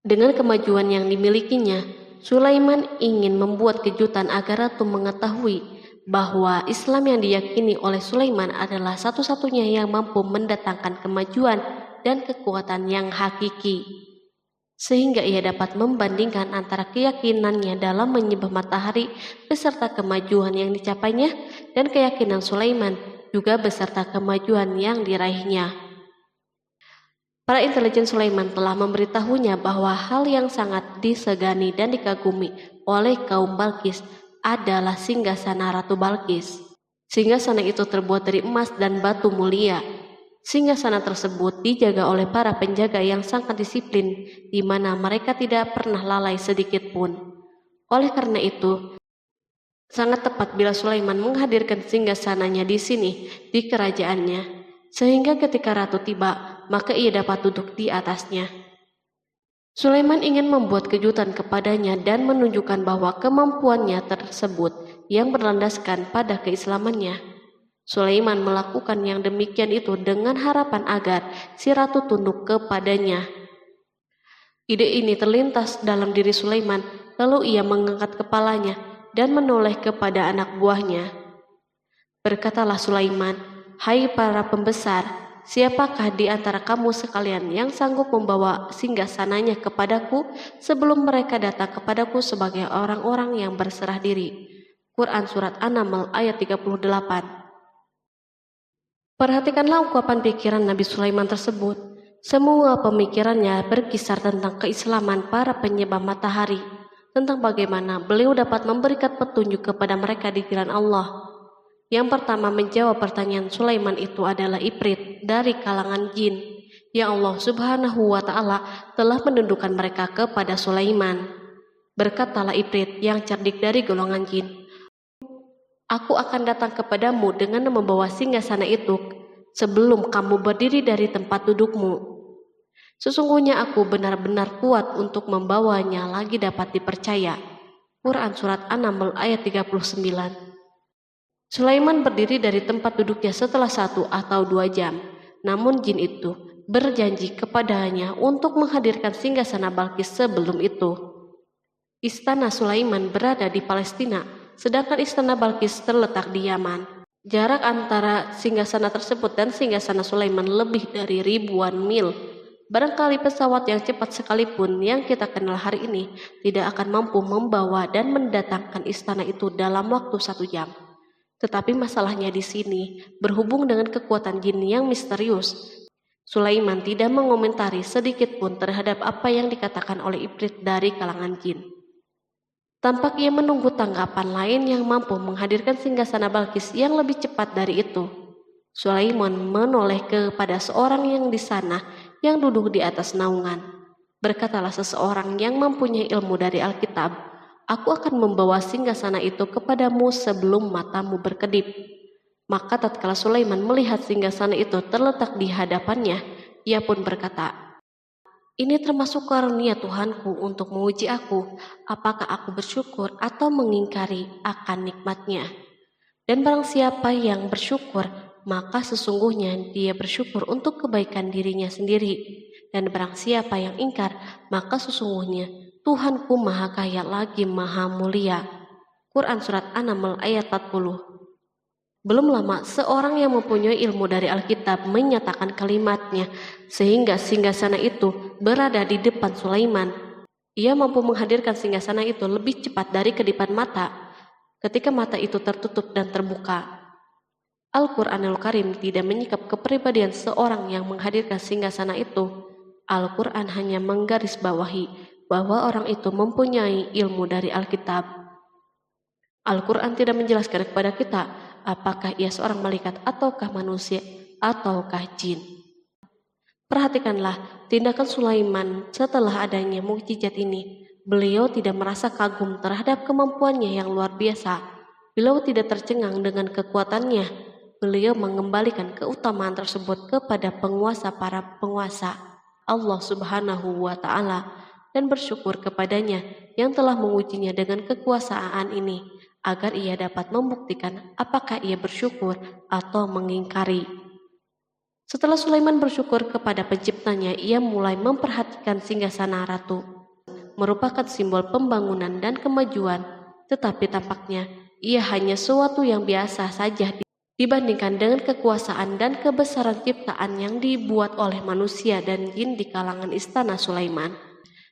Dengan kemajuan yang dimilikinya, Sulaiman ingin membuat kejutan agar ratu mengetahui bahwa Islam yang diyakini oleh Sulaiman adalah satu-satunya yang mampu mendatangkan kemajuan dan kekuatan yang hakiki. sehingga ia dapat membandingkan antara keyakinannya dalam menyembah matahari beserta kemajuan yang dicapainya dan keyakinan Sulaiman juga beserta kemajuan yang diraihnya. Para intelijen Sulaiman telah memberitahunya bahwa hal yang sangat disegani dan dikagumi oleh kaum Balkis adalah singgasana Ratu Balkis. Singgasana itu terbuat dari emas dan batu mulia. Singgasana tersebut dijaga oleh para penjaga yang sangat disiplin, di mana mereka tidak pernah lalai sedikit pun. Oleh karena itu, sangat tepat bila Sulaiman menghadirkan singgasananya di sini, di kerajaannya, sehingga ketika ratu tiba, maka ia dapat duduk di atasnya. Sulaiman ingin membuat kejutan kepadanya dan menunjukkan bahwa kemampuannya tersebut yang berlandaskan pada keislamannya. Sulaiman melakukan yang demikian itu dengan harapan agar si ratu tunduk kepadanya. Ide ini terlintas dalam diri Sulaiman, lalu ia mengangkat kepalanya dan menoleh kepada anak buahnya. Berkatalah Sulaiman, "Hai para pembesar, siapakah di antara kamu sekalian yang sanggup membawa singgasananya kepadaku sebelum mereka datang kepadaku sebagai orang-orang yang berserah diri?" Quran Surat An-Naml ayat 38. Perhatikanlah ungkapan pikiran Nabi Sulaiman tersebut. Semua pemikirannya berkisar tentang keislaman para penyembah matahari, tentang bagaimana beliau dapat memberikan petunjuk kepada mereka di jalan Allah. Yang pertama menjawab pertanyaan Sulaiman itu adalah Ifrit dari kalangan jin, yang Allah Subhanahu wa Ta'ala telah menundukkan mereka kepada Sulaiman. Berkatalah Ifrit yang cerdik dari golongan jin, "Aku akan datang kepadamu dengan membawa singgasana itu sebelum kamu berdiri dari tempat dudukmu. Sesungguhnya aku benar-benar kuat untuk membawanya lagi dapat dipercaya." Quran Surat An-Naml ayat 39. Sulaiman berdiri dari tempat duduknya setelah 1 atau 2 jam. Namun jin itu berjanji kepadanya untuk menghadirkan singgasana Balkis sebelum itu. Istana Sulaiman berada di Palestina, sedangkan istana Balkis terletak di Yaman. Jarak antara singgasana tersebut dan singgasana Sulaiman lebih dari ribuan mil. Barangkali pesawat yang cepat sekalipun yang kita kenal hari ini tidak akan mampu membawa dan mendatangkan istana itu dalam waktu 1 jam. Tetapi masalahnya di sini berhubung dengan kekuatan jin yang misterius. Sulaiman tidak mengomentari sedikit pun terhadap apa yang dikatakan oleh Ifrit dari kalangan jin. Tampak ia menunggu tanggapan lain yang mampu menghadirkan singgasana Balkis yang lebih cepat dari itu. Sulaiman menoleh kepada seorang yang di sana yang duduk di atas naungan. Berkatalah seseorang yang mempunyai ilmu dari Alkitab, "Aku akan membawa singgasana itu kepadamu sebelum matamu berkedip." Maka tatkala Sulaiman melihat singgasana itu terletak di hadapannya, ia pun berkata, "Ini termasuk karunia Tuhanku untuk menguji aku, apakah aku bersyukur atau mengingkari akan nikmatnya. Dan barang siapa yang bersyukur, maka sesungguhnya dia bersyukur untuk kebaikan dirinya sendiri. Dan barang siapa yang ingkar, maka sesungguhnya Tuhanku maha kaya lagi maha mulia." Quran Surat An-Naml ayat 40. Belum lama, seorang yang mempunyai ilmu dari Alkitab menyatakan kalimatnya, sehingga singgasana itu berada di depan Sulaiman. Ia mampu menghadirkan singgasana itu lebih cepat dari kedipan mata, ketika mata itu tertutup dan terbuka. Al-Quranul Karim tidak menyikap kepribadian seorang yang menghadirkan singgasana itu. Al-Quran hanya menggarisbawahi bahwa orang itu mempunyai ilmu dari Alkitab. Al-Quran tidak menjelaskan kepada kita apakah ia seorang malaikat ataukah manusia ataukah jin. Perhatikanlah tindakan Sulaiman setelah adanya mukjizat ini. Beliau tidak merasa kagum terhadap kemampuannya yang luar biasa. Beliau tidak tercengang dengan kekuatannya. Beliau mengembalikan keutamaan tersebut kepada penguasa para penguasa, Allah Subhanahu wa Ta'ala, dan bersyukur kepadanya yang telah mengujinya dengan kekuasaan ini, agar ia dapat membuktikan apakah ia bersyukur atau mengingkari. Setelah Sulaiman bersyukur kepada penciptanya, ia mulai memperhatikan singgasana ratu. Merupakan simbol pembangunan dan kemajuan, tetapi tampaknya ia hanya sesuatu yang biasa saja dibandingkan dengan kekuasaan dan kebesaran ciptaan yang dibuat oleh manusia dan jin di kalangan istana Sulaiman.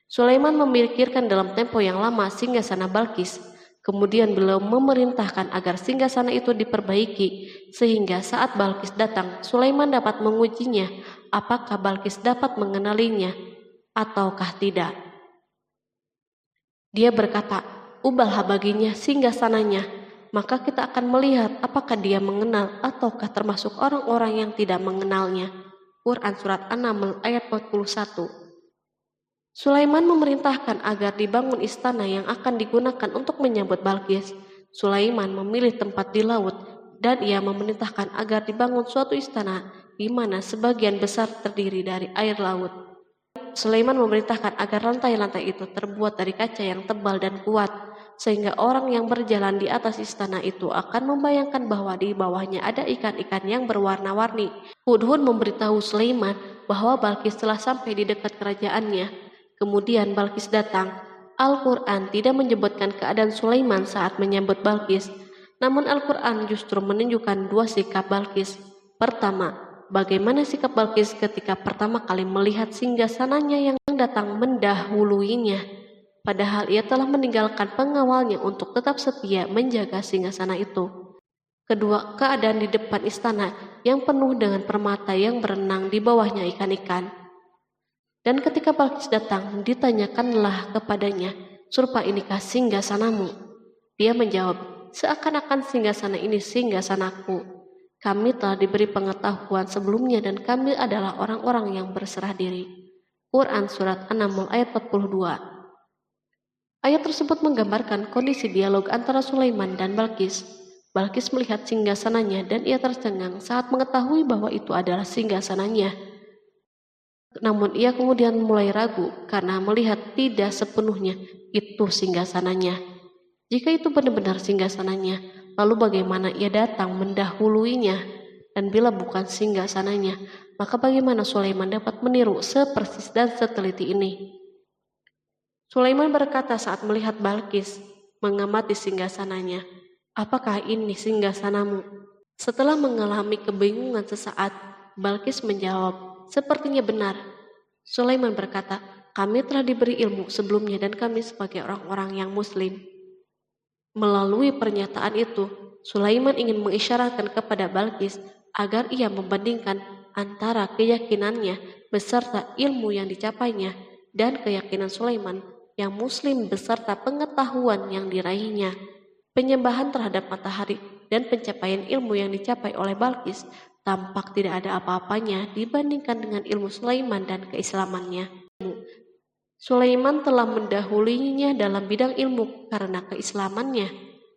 Sulaiman memikirkan dalam tempo yang lama singgasana Balkis. Kemudian beliau memerintahkan agar singgasana itu diperbaiki, sehingga saat Balkis datang, Sulaiman dapat mengujinya apakah Balkis dapat mengenalinya ataukah tidak. Dia berkata, "Ubahlah baginya singgasananya, maka kita akan melihat apakah dia mengenal ataukah termasuk orang-orang yang tidak mengenalnya." Quran Surat An-Naml ayat 41. Sulaiman memerintahkan agar dibangun istana yang akan digunakan untuk menyambut Balkis. Sulaiman memilih tempat di laut dan ia memerintahkan agar dibangun suatu istana di mana sebagian besar terdiri dari air laut. Sulaiman memerintahkan agar lantai-lantai itu terbuat dari kaca yang tebal dan kuat, sehingga orang yang berjalan di atas istana itu akan membayangkan bahwa di bawahnya ada ikan-ikan yang berwarna-warni. Hudhud memberitahu Sulaiman bahwa Balkis telah sampai di dekat kerajaannya. Kemudian Balkis datang. Al-Quran tidak menyebutkan keadaan Sulaiman saat menyambut Balkis, namun Al-Quran justru menunjukkan dua sikap Balkis. Pertama, bagaimana sikap Balkis ketika pertama kali melihat singgasananya yang datang mendahuluinya, padahal ia telah meninggalkan pengawalnya untuk tetap setia menjaga singgasana itu. Kedua, keadaan di depan istana yang penuh dengan permata yang berenang di bawahnya ikan-ikan. Dan ketika Balkis datang, ditanyakanlah kepadanya, "Serupa inikah singgasanamu?" Dia menjawab, "Seakan-akan singgasana ini singgasanaku. Kami telah diberi pengetahuan sebelumnya dan kami adalah orang-orang yang berserah diri." Quran Surat An-Naml ayat 42. Ayat tersebut menggambarkan kondisi dialog antara Sulaiman dan Balkis. Balkis melihat singgasananya dan ia tercengang saat mengetahui bahwa itu adalah singgasananya. Namun ia kemudian mulai ragu karena melihat tidak sepenuhnya itu singgasananya. Jika itu benar-benar singgasananya, lalu bagaimana ia datang mendahuluinya? Dan bila bukan singgasananya, maka bagaimana Sulaiman dapat meniru sepersis dan seteliti ini? Sulaiman berkata saat melihat Balkis mengamati singgasananya, "Apakah ini singgasanamu?" Setelah mengalami kebingungan sesaat, Balkis menjawab, "Sepertinya benar." Sulaiman berkata, "Kami telah diberi ilmu sebelumnya dan kami sebagai orang-orang yang muslim." Melalui pernyataan itu, Sulaiman ingin mengisyaratkan kepada Balkis agar ia membandingkan antara keyakinannya beserta ilmu yang dicapainya dan keyakinan Sulaiman yang muslim beserta pengetahuan yang diraihnya. Penyembahan terhadap matahari dan pencapaian ilmu yang dicapai oleh Balkis tampak tidak ada apa-apanya dibandingkan dengan ilmu Sulaiman dan keislamannya. Sulaiman telah mendahulinya dalam bidang ilmu karena keislamannya.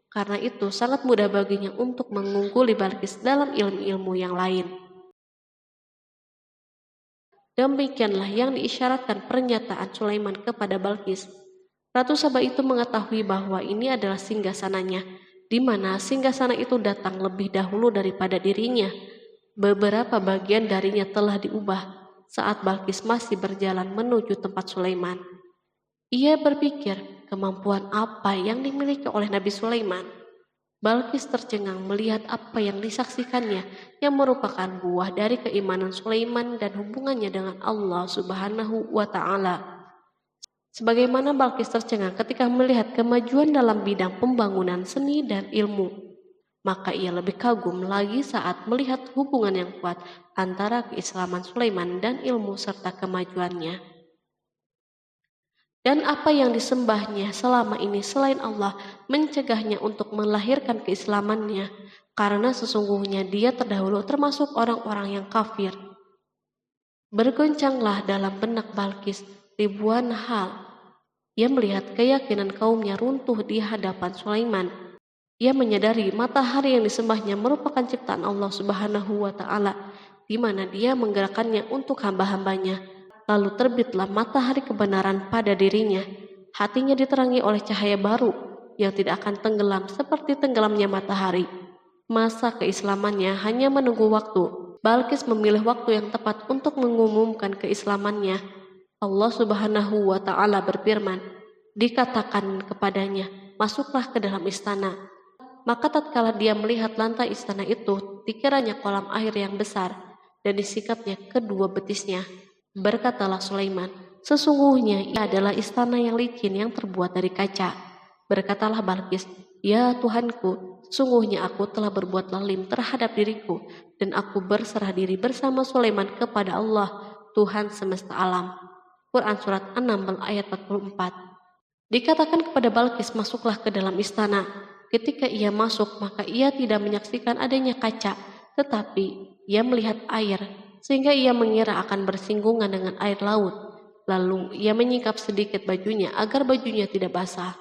Karena itu sangat mudah baginya untuk mengungguli Balkis dalam ilmu-ilmu yang lain. Demikianlah yang diisyaratkan pernyataan Sulaiman kepada Balkis. Ratu Saba itu mengetahui bahwa ini adalah singgasananya, di mana singgasana itu datang lebih dahulu daripada dirinya. Beberapa bagian darinya telah diubah saat Balkis masih berjalan menuju tempat Sulaiman. Ia berpikir kemampuan apa yang dimiliki oleh Nabi Sulaiman. Balkis tercengang melihat apa yang disaksikannya yang merupakan buah dari keimanan Sulaiman dan hubungannya dengan Allah Subhanahu wa Ta'ala. Sebagaimana Balkis tercengang ketika melihat kemajuan dalam bidang pembangunan seni dan ilmu, maka ia lebih kagum lagi saat melihat hubungan yang kuat antara keislaman Sulaiman dan ilmu serta kemajuannya. Dan apa yang disembahnya selama ini selain Allah mencegahnya untuk melahirkan keislamannya, karena sesungguhnya dia terdahulu termasuk orang-orang yang kafir. Bergoncanglah dalam benak Balkis ribuan hal. Ia melihat keyakinan kaumnya runtuh di hadapan Sulaiman. Ia menyadari matahari yang disembahnya merupakan ciptaan Allah Subhanahu wa Ta'ala, di mana dia menggerakkannya untuk hamba-hambanya. Lalu terbitlah matahari kebenaran pada dirinya. Hatinya diterangi oleh cahaya baru yang tidak akan tenggelam seperti tenggelamnya matahari. Masa keislamannya hanya menunggu waktu. Balkis memilih waktu yang tepat untuk mengumumkan keislamannya. Allah Subhanahu wa Ta'ala berfirman, dikatakan kepadanya, "Masuklah ke dalam istana." Maka tatkala dia melihat lantai istana itu, dikiranya kolam air yang besar dan disikapnya kedua betisnya. Berkatalah Sulaiman, Sesungguhnya ia adalah istana yang licin yang terbuat dari kaca. Berkatalah Balqis, "Ya Tuhanku, sesungguhnya aku telah berbuat zalim terhadap diriku, dan aku berserah diri bersama Sulaiman kepada Allah, Tuhan semesta alam." Quran Surat 6 ayat 44. Dikatakan kepada Balqis, masuklah ke dalam istana. Ketika ia masuk, maka ia tidak menyaksikan adanya kaca, tetapi ia melihat air, sehingga ia mengira akan bersinggungan dengan air laut. Lalu ia menyingkap sedikit bajunya agar bajunya tidak basah.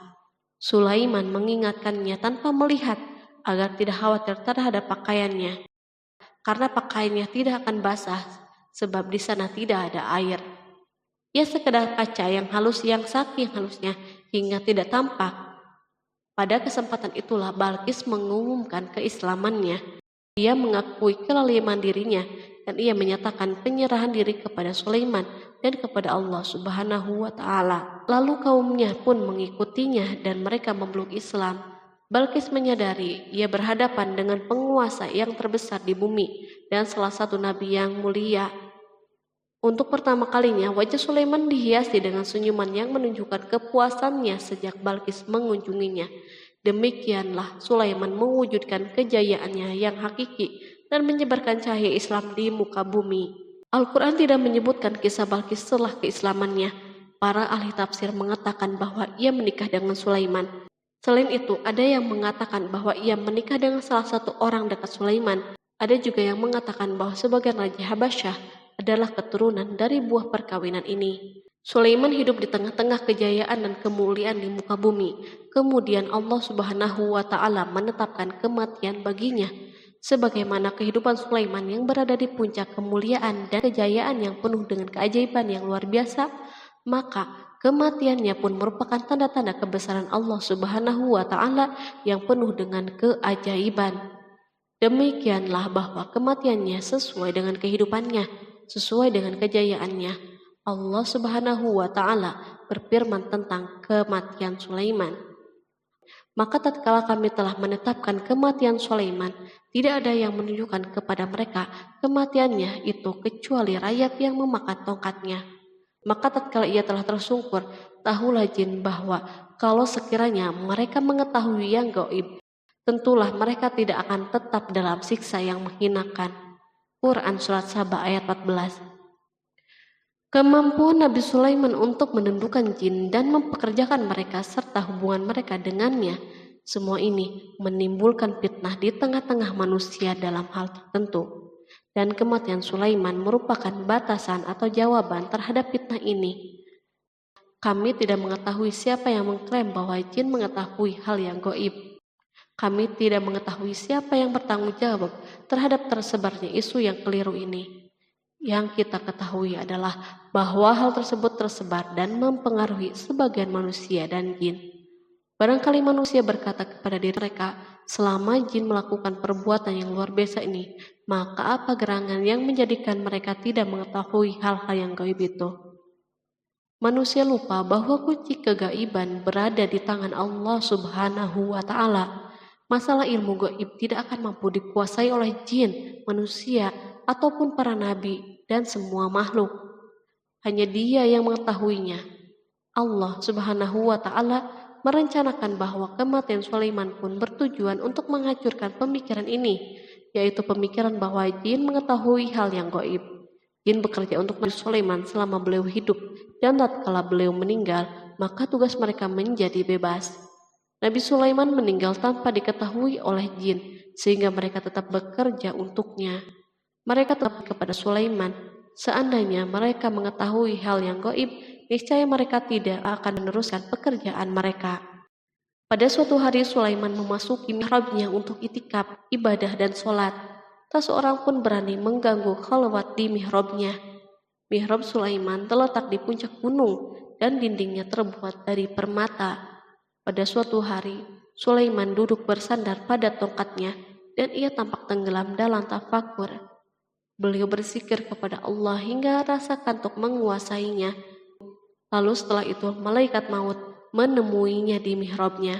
Sulaiman mengingatkannya tanpa melihat agar tidak khawatir terhadap pakaiannya, karena pakaiannya tidak akan basah sebab di sana tidak ada air. Ia sekedar kaca yang halus yang saking halusnya hingga tidak tampak. Pada kesempatan itulah Balqis mengumumkan keislamannya. Ia mengakui kelaliman dirinya dan ia menyatakan penyerahan diri kepada Sulaiman dan kepada Allah Subhanahu wa Ta'ala. Lalu kaumnya pun mengikutinya dan mereka memeluk Islam. Balqis menyadari ia berhadapan dengan penguasa yang terbesar di bumi dan salah satu nabi yang mulia. Untuk pertama kalinya wajah Sulaiman dihiasi dengan senyuman yang menunjukkan kepuasannya sejak Balqis mengunjunginya. Demikianlah Sulaiman mewujudkan kejayaannya yang hakiki dan menyebarkan cahaya Islam di muka bumi. Al-Quran tidak menyebutkan kisah Balqis setelah keislamannya. Para ahli tafsir mengatakan bahwa ia menikah dengan Sulaiman. Selain itu, ada yang mengatakan bahwa ia menikah dengan salah satu orang dekat Sulaiman. Ada juga yang mengatakan bahwa sebagian Raja Habasyah adalah keturunan dari buah perkawinan ini. Sulaiman hidup di tengah-tengah kejayaan dan kemuliaan di muka bumi. Kemudian Allah Subhanahu wa Ta'ala menetapkan kematian baginya. Sebagaimana kehidupan Sulaiman yang berada di puncak kemuliaan dan kejayaan yang penuh dengan keajaiban yang luar biasa, maka kematiannya pun merupakan tanda-tanda kebesaran Allah Subhanahu wa Ta'ala yang penuh dengan keajaiban. Demikianlah bahwa kematiannya sesuai dengan kehidupannya, sesuai dengan kejayaannya. Allah Subhanahu wa Ta'ala berfirman tentang kematian Sulaiman. Maka tatkala kami telah menetapkan kematian Sulaiman, tidak ada yang menunjukkan kepada mereka kematiannya itu kecuali rayap yang memakan tongkatnya. Maka tatkala ia telah tersungkur, tahulah jin bahwa kalau sekiranya mereka mengetahui yang gaib, tentulah mereka tidak akan tetap dalam siksa yang menghinakan. Quran Surat Saba ayat 14. Kemampuan Nabi Sulaiman untuk menundukkan jin dan mempekerjakan mereka serta hubungan mereka dengannya, semua ini menimbulkan fitnah di tengah-tengah manusia dalam hal tertentu. Dan kematian Sulaiman merupakan batasan atau jawaban terhadap fitnah ini. Kami tidak mengetahui siapa yang mengklaim bahwa jin mengetahui hal yang gaib. Kami tidak mengetahui siapa yang bertanggung jawab terhadap tersebarnya isu yang keliru ini. Yang kita ketahui adalah bahwa hal tersebut tersebar dan mempengaruhi sebagian manusia dan jin. Barangkali manusia berkata kepada diri mereka, selama jin melakukan perbuatan yang luar biasa ini, maka apa gerangan yang menjadikan mereka tidak mengetahui hal-hal yang gaib itu? Manusia lupa bahwa kunci kegaiban berada di tangan Allah Subhanahu wa Ta'ala. Masalah ilmu gaib tidak akan mampu dikuasai oleh jin, manusia, ataupun para nabi dan semua makhluk. Hanya Dia yang mengetahuinya. Allah Subhanahu wa Ta'ala merencanakan bahwa kematian Sulaiman pun bertujuan untuk menghancurkan pemikiran ini, yaitu pemikiran bahwa jin mengetahui hal yang gaib. Jin bekerja untuk Nabi Sulaiman selama beliau hidup, dan tatkala beliau meninggal, maka tugas mereka menjadi bebas. Nabi Sulaiman meninggal tanpa diketahui oleh jin, sehingga mereka tetap bekerja untuknya. Mereka tetap kepada Sulaiman. Seandainya mereka mengetahui hal yang gaib, niscaya mereka tidak akan meneruskan pekerjaan mereka. Pada suatu hari Sulaiman memasuki mihrabnya untuk itikaf, ibadah dan sholat. Tak seorang pun berani mengganggu khalwat di mihrabnya. Mihrab Sulaiman terletak di puncak gunung dan dindingnya terbuat dari permata. Pada suatu hari, Sulaiman duduk bersandar pada tongkatnya dan ia tampak tenggelam dalam tafakur. Beliau berzikir kepada Allah hingga rasa kantuk menguasainya. Lalu setelah itu malaikat maut menemuinya di mihrabnya.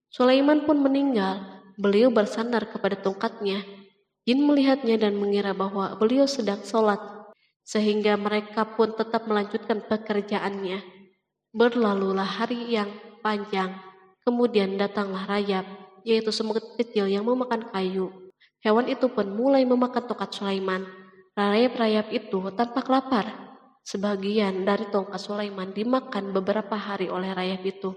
Sulaiman pun meninggal. Beliau bersandar kepada tongkatnya. Jin melihatnya dan mengira bahwa beliau sedang sholat. sehingga mereka pun tetap melanjutkan pekerjaannya. Berlalulah hari yang panjang, kemudian datanglah rayap, yaitu semut kecil yang memakan kayu. Hewan itu pun mulai memakan tongkat Sulaiman. Rayap-rayap itu tampak lapar. Sebagian dari tongkat Sulaiman dimakan beberapa hari oleh rayap itu.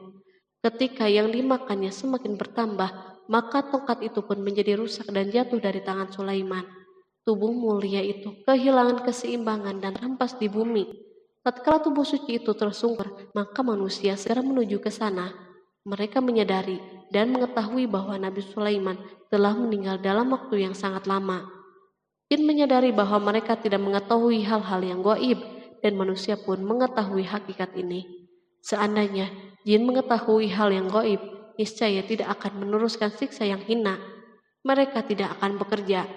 Ketika yang dimakannya semakin bertambah, maka tongkat itu pun menjadi rusak dan jatuh dari tangan Sulaiman. Tubuh mulia itu kehilangan keseimbangan dan terhempas di bumi. Tatkala tubuh suci itu tersungkur, maka manusia segera menuju ke sana. Mereka menyadari dan mengetahui bahwa Nabi Sulaiman telah meninggal dalam waktu yang sangat lama. Jin menyadari bahwa mereka tidak mengetahui hal-hal yang gaib, dan manusia pun mengetahui hakikat ini. Seandainya jin mengetahui hal yang gaib, niscaya tidak akan meneruskan siksa yang hina. Mereka tidak akan bekerja.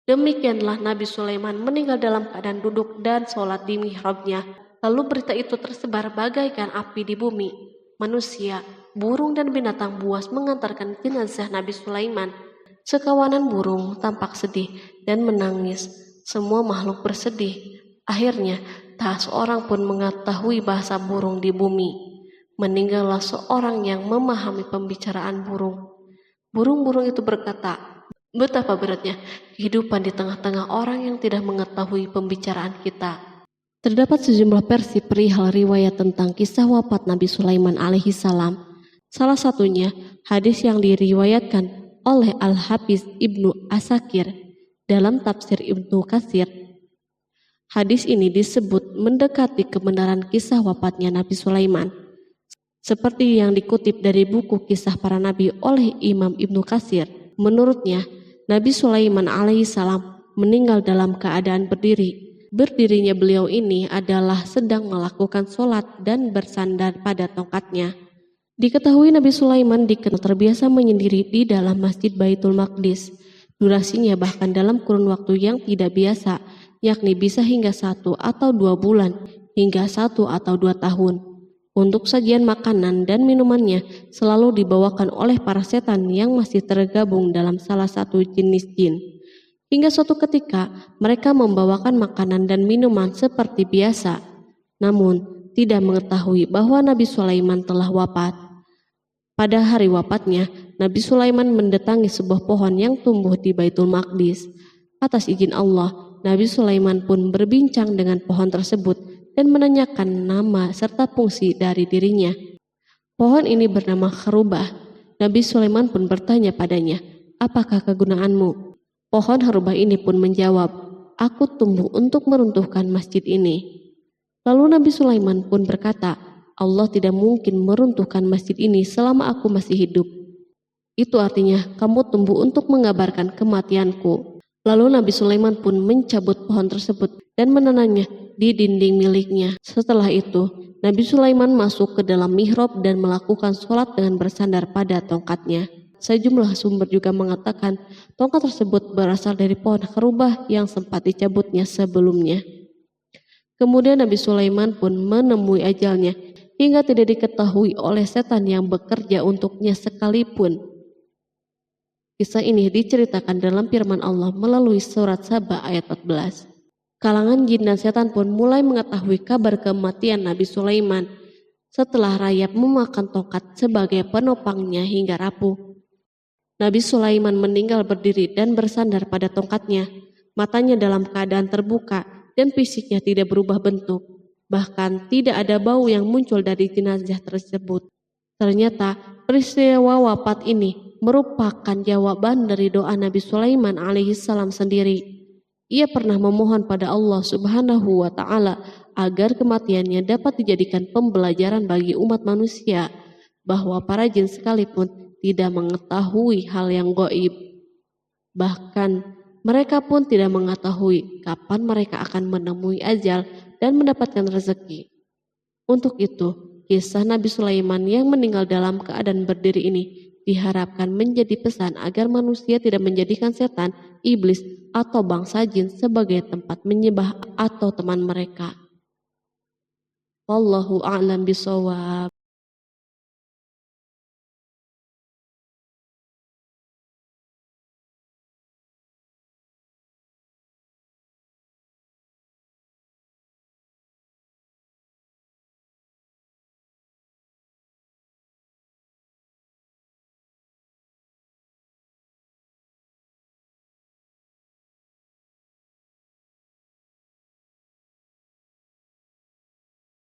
Demikianlah Nabi Sulaiman meninggal dalam keadaan duduk dan sholat di mihrabnya. Lalu berita itu tersebar bagaikan api di bumi. Manusia, burung dan binatang buas mengantarkan jenazah Nabi Sulaiman. Sekawanan burung tampak sedih dan menangis. Semua makhluk bersedih. Akhirnya, tak seorang pun mengetahui bahasa burung di bumi. Meninggallah seorang yang memahami pembicaraan burung. Burung-burung itu berkata, "Betapa beratnya kehidupan di tengah-tengah orang yang tidak mengetahui pembicaraan kita." Terdapat sejumlah versi perihal riwayat tentang kisah wafat Nabi Sulaiman alaihi salam. Salah satunya hadis yang diriwayatkan oleh Al-Hafiz Ibnu Asakir dalam tafsir Ibnu Katsir. Hadis ini disebut mendekati kebenaran kisah wafatnya Nabi Sulaiman. Seperti yang dikutip dari buku Kisah Para Nabi oleh Imam Ibnu Katsir. Menurutnya, Nabi Sulaiman alaihissalam meninggal dalam keadaan berdiri. Berdirinya beliau ini adalah sedang melakukan sholat dan bersandar pada tongkatnya. Diketahui Nabi Sulaiman dikenal terbiasa menyendiri di dalam Masjid Baitul Maqdis. Durasinya bahkan dalam kurun waktu yang tidak biasa, yakni bisa hingga 1 atau 2 bulan, hingga 1 atau 2 tahun. Untuk sajian makanan dan minumannya selalu dibawakan oleh para setan yang masih tergabung dalam salah satu jenis jin. Hingga suatu ketika mereka membawakan makanan dan minuman seperti biasa, namun tidak mengetahui bahwa Nabi Sulaiman telah wafat. Pada hari wafatnya, Nabi Sulaiman mendatangi sebuah pohon yang tumbuh di Baitul Maqdis. Atas izin Allah, Nabi Sulaiman pun berbincang dengan pohon tersebut dan menanyakan nama serta fungsi dari dirinya. Pohon ini bernama Kharubah. Nabi Sulaiman pun bertanya padanya, "Apakah kegunaanmu?" Pohon Kharubah ini pun menjawab, "Aku tumbuh untuk meruntuhkan masjid ini." Lalu Nabi Sulaiman pun berkata, "Allah tidak mungkin meruntuhkan masjid ini selama aku masih hidup. Itu artinya kamu tumbuh untuk mengabarkan kematianku." Lalu Nabi Sulaiman pun mencabut pohon tersebut dan menanamnya di dinding miliknya. Setelah itu, Nabi Sulaiman masuk ke dalam mihrab dan melakukan sholat dengan bersandar pada tongkatnya. Sejumlah sumber juga mengatakan tongkat tersebut berasal dari pohon Kharubah yang sempat dicabutnya sebelumnya. Kemudian Nabi Sulaiman pun menemui ajalnya hingga tidak diketahui oleh setan yang bekerja untuknya sekalipun. Kisah ini diceritakan dalam firman Allah melalui surat Saba ayat 14. Kalangan jin dan setan pun mulai mengetahui kabar kematian Nabi Sulaiman setelah rayap memakan tongkat sebagai penopangnya hingga rapuh. Nabi Sulaiman meninggal berdiri dan bersandar pada tongkatnya. Matanya dalam keadaan terbuka dan fisiknya tidak berubah bentuk. Bahkan tidak ada bau yang muncul dari jenazah tersebut. Ternyata peristiwa wafat ini merupakan jawaban dari doa Nabi Sulaiman alaihissalam sendiri. Ia pernah memohon pada Allah Subhanahu wa Ta'ala agar kematiannya dapat dijadikan pembelajaran bagi umat manusia, bahwa para jin sekalipun tidak mengetahui hal yang gaib. Bahkan mereka pun tidak mengetahui kapan mereka akan menemui ajal dan mendapatkan rezeki. Untuk itu, kisah Nabi Sulaiman yang meninggal dalam keadaan berdiri ini diharapkan menjadi pesan agar manusia tidak menjadikan setan, iblis, atau bangsa jin sebagai tempat menyembah atau teman mereka. Wallahu a'lam bishawab.